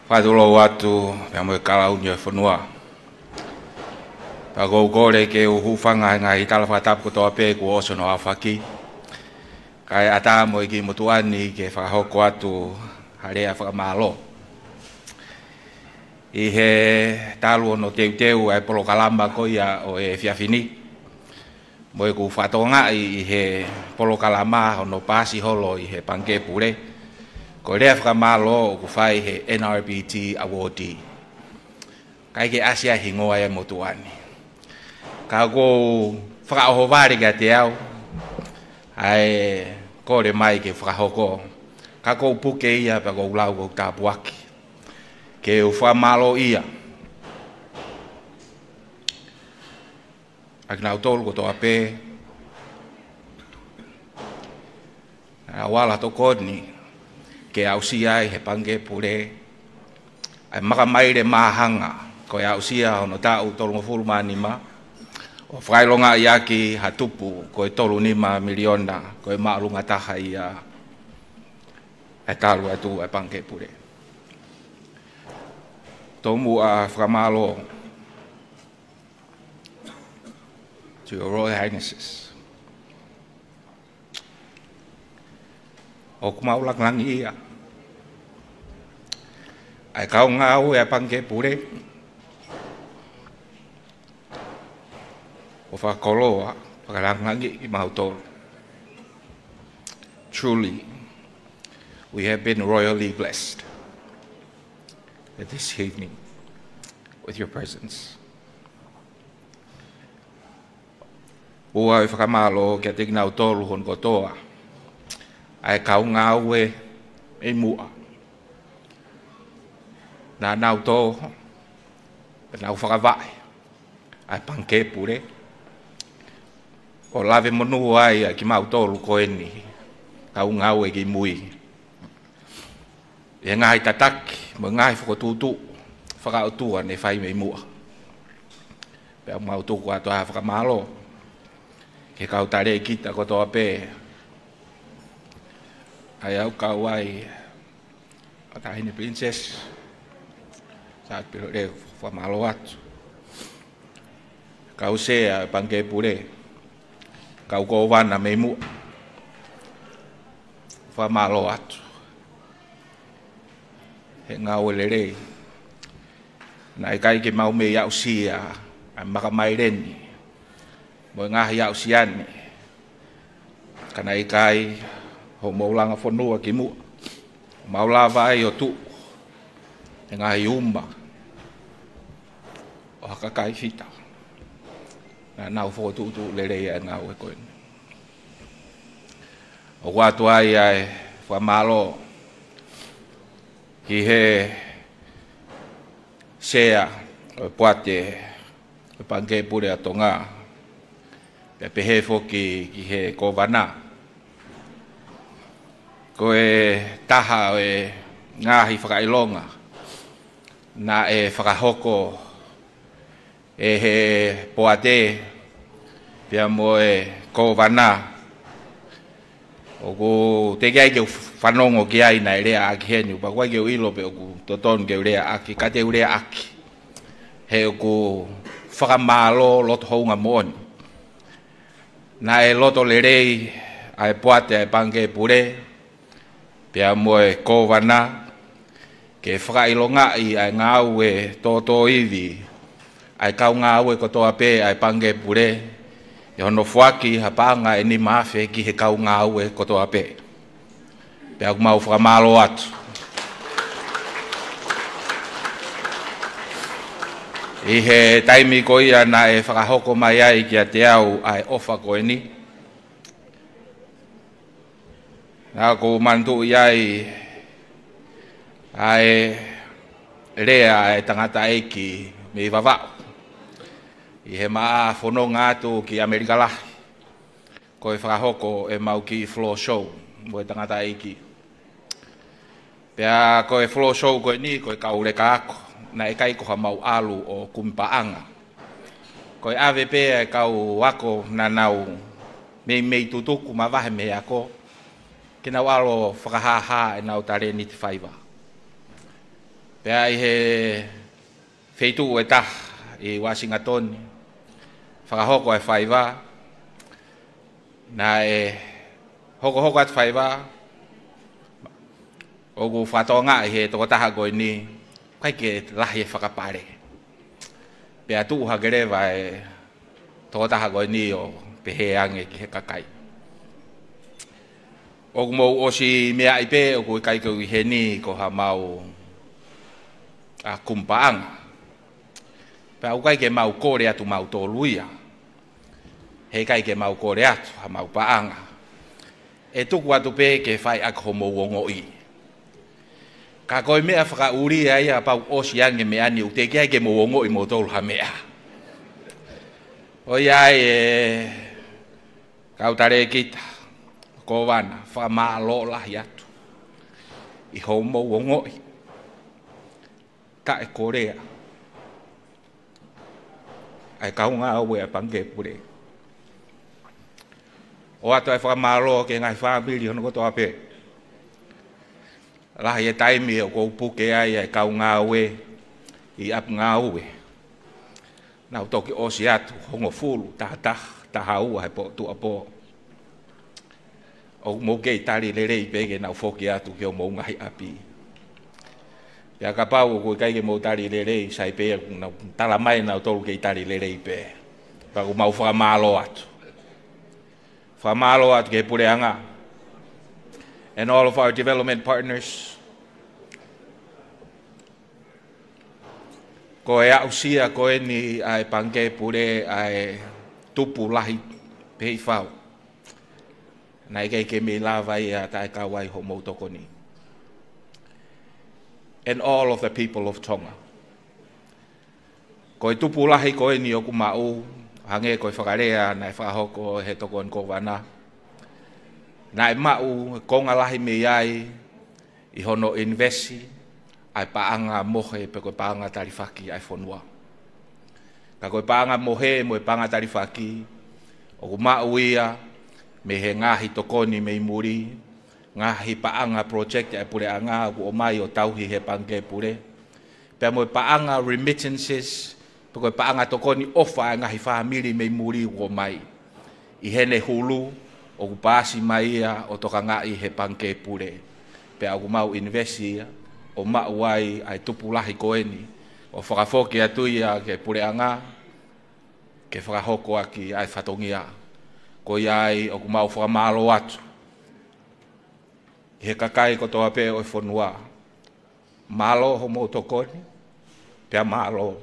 Whāturo watu pia moe kala unio whanua. Pa gougore ke uhuwhanga ngā i tala whatapu kotoa pē ku oso no awhaki. Kai ata moe ki motuani ke whakahoko atu harea whakamalo. I he talu no teu ai polo kalamba koia o e whiawhini. Moe ku whatonga i he polo kalama no pasi holo i he panke pure. Ko rea whakamalo ku whai he NRBT awardee. Kai ke asia hingoa e motuani. Ka ko whakaoho wāre ka te au. Ai kore mai ke whakahoko. Ka ko puke ia pa ko ulau ko tāpuaki. Ke u whamalo ia. Ak nau tolu ko toa pē. Wala to kodni. Ke au sia he pange pure ai makamaire mahanga ko au sia ono tau tolu fulu manima o frailonga iaki hatupu ko tolu nima miliona ko maalunga taha ia e talu atu e pange pure tomu a framalo to Your Royal Highnesses o kumau lang ia ai kau ngau e pange pure o whakoloa whakalangangi i mauto. Truly, we have been royally blessed this evening with your presence. Ua i whakamalo kia tingna o tolu hon kotoa ai kau ngau e mua. Nā nau tō, nau whakawai, ai panke pure. O lawe monu ai ki mau tōlu koeni, kau ngau e ki mui. E ngai tataki, mo ngai whakotutu, whakautua ne whai mei mua. Pea mau tuku ato ha whakamalo, ke kau tare kita kotoa pē. Ai au kau ai, o tahine princess, saat piro re whamalo atu. Kau sea pange pure, kau ko wana mei mua. whamalo atu. He ngā oelerei. Nā i kai ke mau me iau sia, a makamaireni. Mo ngahi iau siani. Kana i kai ho maulanga whanua ki mua. Maula vai o tu. E ngahi umma. O haka kai fita. Nā nau whotu tu lerei e ngā oe koe. O watu ai ai whamalo ki he sea o puate o pange pure atonga pe pehe foki ki he kovana ko e taha e ngahi whakailonga na e whakahoko e he puate pia mo e kovana o ko te kai ke whanongo ki ai nai rea aki henu, pa kwa ke ilo pe o ku toton ke rea aki, ka te rea aki. He o ku whakamalo loto hounga mooni. Na e loto le rei, ai poate ai pange pure, pia moe kovana, ke whakailonga i ai ngau e toto iwi, ai kau ngau e kotoa pe ai pange pure, e hono fuaki hapanga e ni mafe ki he kau ngau e kotoa pe. Pe aku mau whakamalo atu. I he taimi ko ia na e whakahoko mai ai ki a te au ai ofa koe ni. Nā ko mantu iai ai rea e tangata eiki me i wawao. I he maa whono ngātu ki Amerika lahi. Ko e whakahoko e mau ki floor show, mo e tangata eiki. Pea ko e floor show ko e ni, ko e kaure ka ako, na e kai koha mau alu o kumpaanga. Ko e AVP e kau wako na nau mei tutuku ma wahe me ako, ki nau alo whakahaha e nau tare niti whaiva. Pea i he feitu e tah i Washington, whakahoko e whaiva, na e hoko at whaiva, o ku whatonga i he tokotaha koe ni, kai ke lahi e whakapare. Pea tuuha gerewa e tokotaha koe ni o pehe ange ki he kakai. O ku mou osi mea ipe, o ku kai koe he ni ko ha mau a kumpaanga. Pea u kai ke mau kore atu mau tōluia. He kai ke mau kore atu, ha mau paanga. E tuku atu pe ke whai ak homo wongo i. Ka koe mea whaka uri ai a pau osi ange mea ni u te kia ke mo wongo i mo tōlu ha mea. O iai e kautare kita, ko wana, whaka maa lo lahi atu. I homo wongo i. Ka e korea. Ai kaunga au e pange pure. O ato e whakamalo ke ngai whamili hono koto ape. Lahi e taimi o kou puke ai kaunga au i ap ngā ue. Nau toki osi atu hongo fulu taha ua he po tu apo. O mo kei tari lerei pege nau foki atu ki o mo ngai api. Pea ka pau ko kai ke mo tari lerei sai pe na tala mai na tolu ke tari lerei pe. Pa ko mau whakamalo atu. Whakamalo atu ke pureanga. And all of our development partners. Ko e ausia ko e ni ai pange pure ai tupu lahi pei whau. Na i ke me lava i a tai kawai ho mo toko ni. And all of the people of Tonga. Ko e tupu lahi ko e ni o ku mau, hange ko e whakarea na e whakahoko he toko en kovana. Na e mau, konga lahi me iai, i hono investi, ai paanga mohe pe ko paanga tarifaki ai whonua. Ka ko e paanga mohe mo e paanga tarifaki, o ku mau ia, me he ngahi tokoni me i muri, ngahi paanga project e pure anga o mai o tauhi he pange pure. Pea mo paanga remittances, peko paanga tokoni ofa ngahi family me muri o mai. I hene hulu, o kupasi mai ia o toka ngai he panke pure pe au mau investi o mau ai ai tupulahi koeni o whakafoki atu ia ke pure anga ke whakahoko aki ai whatongia ko iai o kumau whakamalo atu he kakai ko toa pe o whanua malo ho mo tokoni pia malo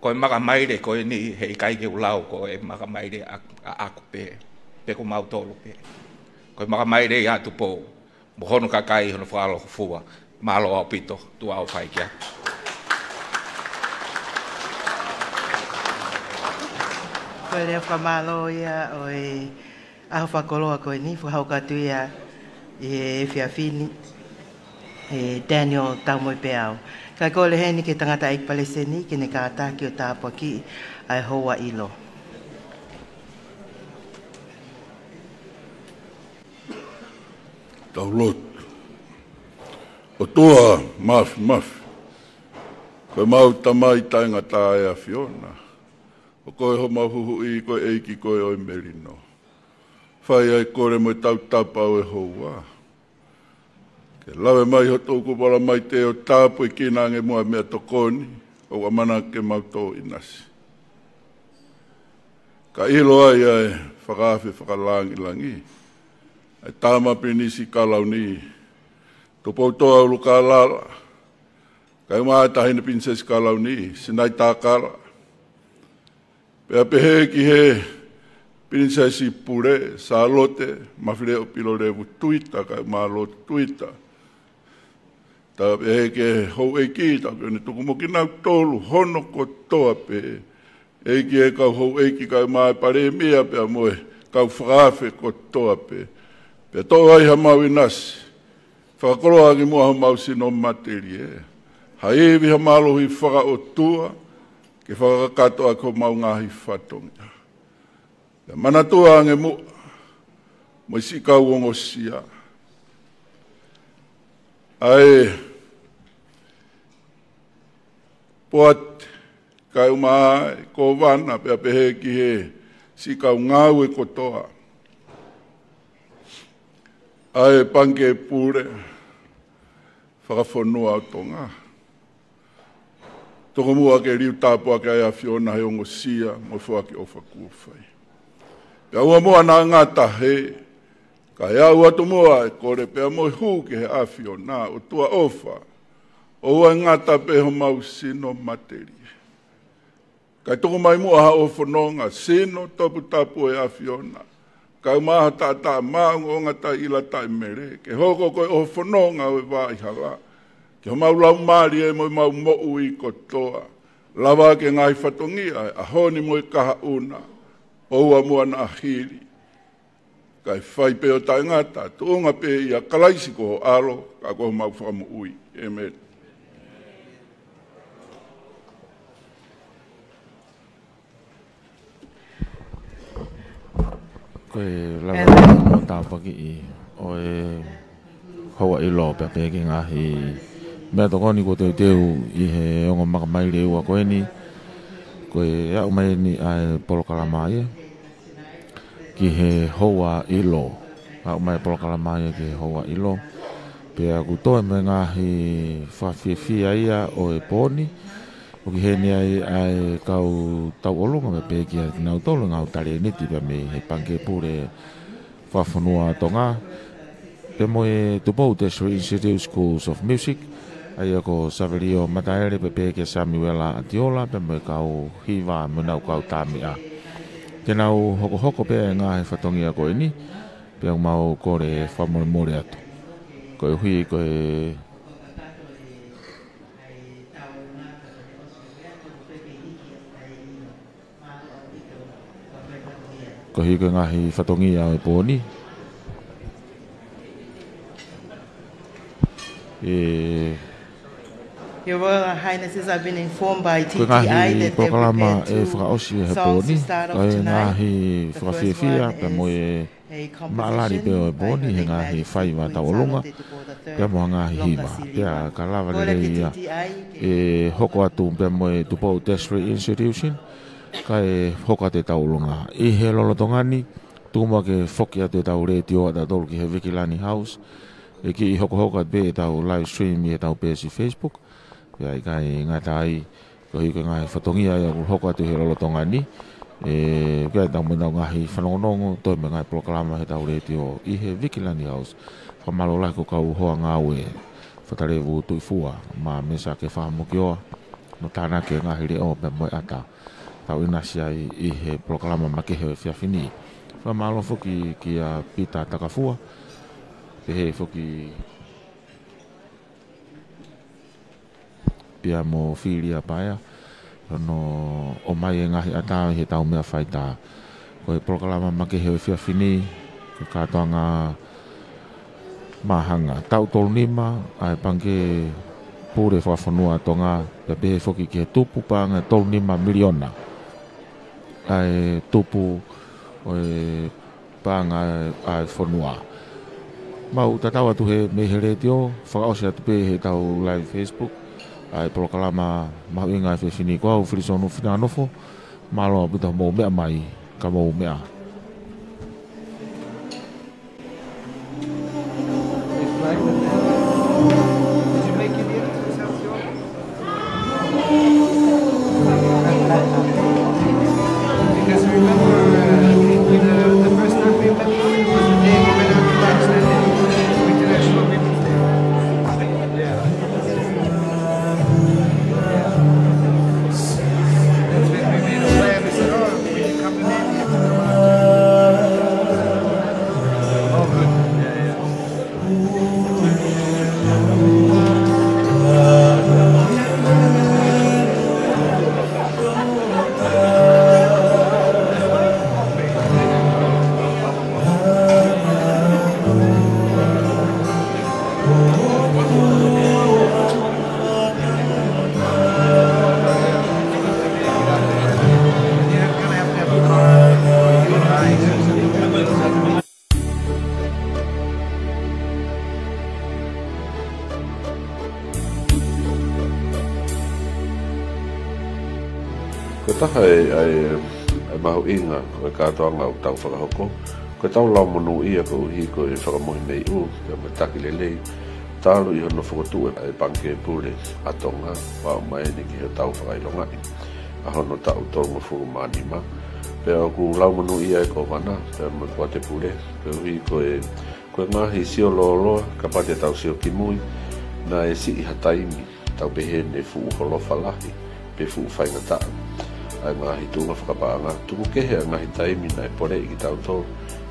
ko maka maire ko ni he kai ke ulau ko e maka maire aku pe ko mau tolo pe ko maka maire ya tu po mo hono kakai hono falo fua malo apito tu au fai kia ko le famalo ia oi a fakolo ko ni fu hau ka tu ia e fiafini e Daniel Taumoi Peau. Ka ko le heni ke tangata ik paleseni ke ne ka ta ki o tapo ki ai hoa ilo. Taulot. O toa maf. Ko mau tamai tainga tae a Fiona. O koe ho mahuhu i koe eiki koe oi merino. Whai ai kore mo tau tapau e hoa. Ke lawe mai ho tōku wala mai te o tāpu i kīnange mua mea tokoni o amana ke mautō inasi. Ka ilo ai ai whakawhi whakalangi. Ai tāma pinisi kalauni. Tō poutoa ulu ka lala. Kai maa tahina princess kalauni. Sinai tā kala. Pea pehe ki he princessi pure sa lote. Mawhire o pilo revu tuita kai maa lote tuita. Ta e ke hou e ki ta ke ne tuku mo ki nau tolu hono ko toa pe e ki e ka hou e ki ka mai pare mia pe moe ka frafe ko toa pe toa ai ha mau inas fa kolo agi mo ha mau sino materie ha e vi ha malo hi fa o tua ke fa ka to ko mau nga hi fatonga mana tua nge mo si ka wongo sia ai pot kai mai ko vana pe pehe ki he si ka ngau e kotoa ai pange pure whakafonua o tonga toko mua ke riu tāpua ke ai a Fiona he ongo sia mo whaki o whakuwhai pia ua mua nā ngata he ka ia ua to mua e kore pia mo hu ke he a Fiona o tua ofa o ua ngata pe ho mau sino materi kai toko mai mua ha o whanonga sino topu tapu e a Fiona kai maha tā maungo ngata ila tai mere ke hoko koe o whanonga o e vai hala ke ho mau lau maari e mo mau mo'u i kotoa lawa ke ngai whatongia a honi mo i kaha una o ua mua na ahiri kai whai pe o tai ngata tuonga pe i a kalaisi ko ho alo ka ko mau whakamu ui amen. Koe lawa mo tāpaki i o e hawa i lo pe ki ngahi mea tokoni ko teu i he ongo makamaire ua koe ni koe au mai ni ai polokalamai ki he hawa i lo au mai polokalamai ki he hawa i lo pe a kutoe me ngahi whawhiawhia ia o e poni o ki he ni ai kau tau olunga me pe ki a nau tolu ngau tari niti pe me he panke pure whawhanua tonga pe mo e tupou te Institute Schools of Music ai ako Saverio Mataere pe ki a Samuela Atiola pe mo e kau hiva me nau kau tamia ke nau hoko pe ngā he whatongia koe ni pe au mau kore whamore atu koe hui koe ko hi ko ngahi whatongia o e pōni. Your Royal Highnesses, I've been informed by TTI that they're prepared to songs to start off tonight. The first one is a composition by the United States pe mo ngahi hiva pe a kalava le e hoko atu pe mo e Tupou Tertiary Institution kai hoka te taulunga i he lolotongani Tuma ke foki atu tau radio ata tolu ki he Vikilani House. E ki i hoko be tau live stream i tau pe si Facebook. Ia i kai ngata ai ko hi ko ngai whatongia ia hoko atu he lolotonga ni. E kai tau mena ngahi whanongonongo toi me ngai proklama he tau radio i he Vikilani House. Whamalo lai ko kau hoa ngau e whatarewu tui fua ma mesa ke whahamuki oa. No tāna ke ngahi reo me moe ata. Tau inasi ai i he proklama makehe whiawhini. Whamalo foki ki a pita takafua. Pehe foki pia mo whiria paia. No o mai e ngahi ata he tau mea whaita. Ko e proklama makehe whiawhini. Ko katoa ngā mahanga. Tau tolu nima ai pange pure whawhanua tonga. Pehe foki ki he tupu panga tolu nima miliona. Ai tupu o e panga ai whanua. Mau tatawa tu he mehere tio, whakaose atu pe he tau live Facebook, ai proklama mahu inga e whini kua au whirisonu whina anofo, malo puta mō mea mai, ka mō mea. Taha ai mahu inga ko katoa ngau tau whakahoko. Ko tau lau monu ia ko hi ko e whakamohi nei u, ka mataki lelei. Tālu i hono whakotue ai panke pule atonga, wao mai ni ki he tau whakailongai. A hono tau tonga whukumani ma. Pea ku lau monu ia e ko wana, pea mo kua te pule. Pea hi ko e ngahi sio loloa, ka pate tau sio kimui, na e si i hataimi, tau pehe ne fu holofa lahi, pe fu whaingataa. Ai ngahi tunga whakapaanga, tuku kehe a ngahi taimi na e pore i ki tau tō,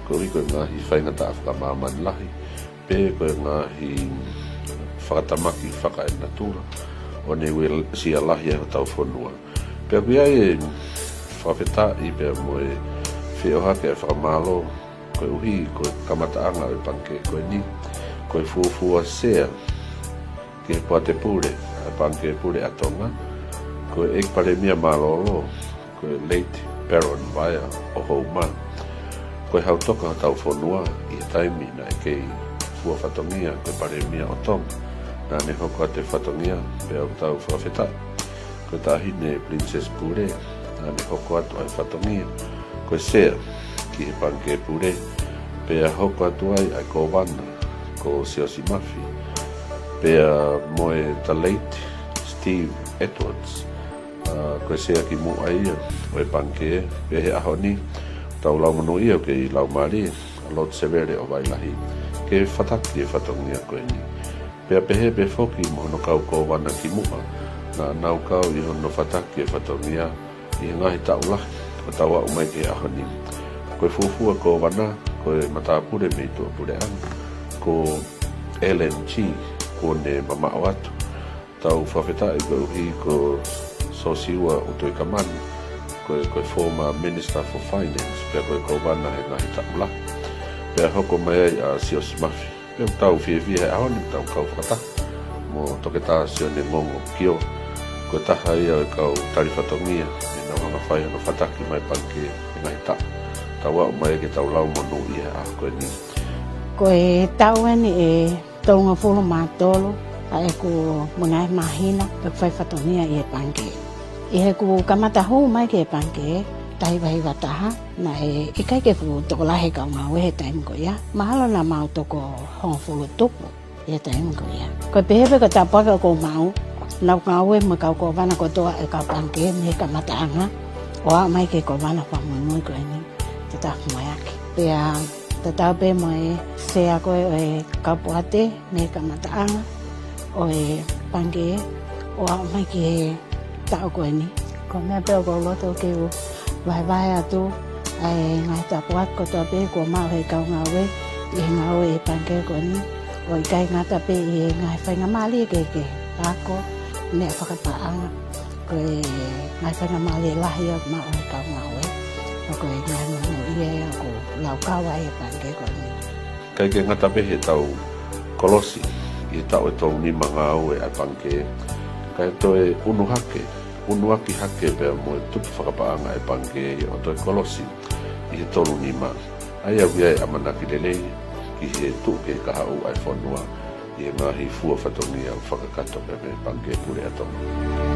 ko i koe ngahi whaingata a whakamāmani lahi, pe koe ngahi whakatamaki whaka e natura, o ne ue sia lahi e tau whanua. Pea kui ai e whawheta i pea mo e whiohake e whakamālo, koe uhi, koe kamataanga o panke, koe ni, koe fuafua sea, ki he puate pure, a panke pure atonga, ko e pare mia malolo ko late Baron Vaya o Homa ko hau toka tau whanua i taimi na e kei fua whatongia ko pare mia o tom na ne hoko te whatongia pe au tau whawheta ko tahine Princess Pure na ne hoko atu ai whatongia ko sea ki he panke pure pe a hoko atu ai ko wana ko Siosi Mafi pe a moe ta late Steve Edwards ko sea ki mu ai o e panke pe he aho ni tau lau manu ia ke i lau mari a lot severe o vai lahi ke whataki e whatongia koe ni pe pehe pe foki mo no kau ko wana ki mua na nau kau i hono whataki e whatongia i ngahi tau lahi o taua umai ke aho ni koe fuafua ko wana koe matapure me tua pure anga ko LNG ko ne mamao atu tau whawheta i koe uhi ko Sosiua o toi kamani, koe former Minister for Finance, pia koe kaubana he ngahi taula. Pia hoko mai ai a Siosi Mafi. Pia tau fie he ahoni, tau kau whakata. Mo toke tā sio ne ngongo kio. Koe taha ia e kau tarifatongia, e nau hanga whai hana whataki mai panke he ngahi ta. Tau au mai ke tau lau monu i he ah koe ni. Koe tau ane e tonga fulu mātolo, a e ku mungai mahina, pe whai whatongia i e panke. I he ku kamata hou mai ke panke, tai vai wataha na e kai ke fu to la he ka ma we he tai ko ya mahalo na mau to ko hong fu tu e tai ko ya ko pe pe ka ta pa ko mau na ka we ma ka ko vana ko to e ka pan ke me ka mata anga o mai ke ko vana pa mo ko ni ta mo ya pe a ta pe mo se a ko e ka puate me ka mata anga o e pan ke o mai ke ta ko ni ko me pe ko lo to ke vai vai a tu ai ngai ta puat ko to pe ko ma he ka nga we e nga we pan ke ko ni o kai nga ta pe e ngai fa nga ma li ke ta ko me fa ka ta anga ko ngai fa nga ma li la ya ma o ka nga we ko ngai no ye ko lau ka wai pan ke ko ni kai ke nga ta pe he tau kolosi i tau e tau ni manga o e a pan ke kai to e unuaki hake pea mo e tupu whakapaanga e pange o toi kolosi i he tolu ni ma. Ai au ia e amanaki lelei ki he tuke ka hau ai whanua i e ngahi fua whatongi au whakakato pea me pange pure atonga.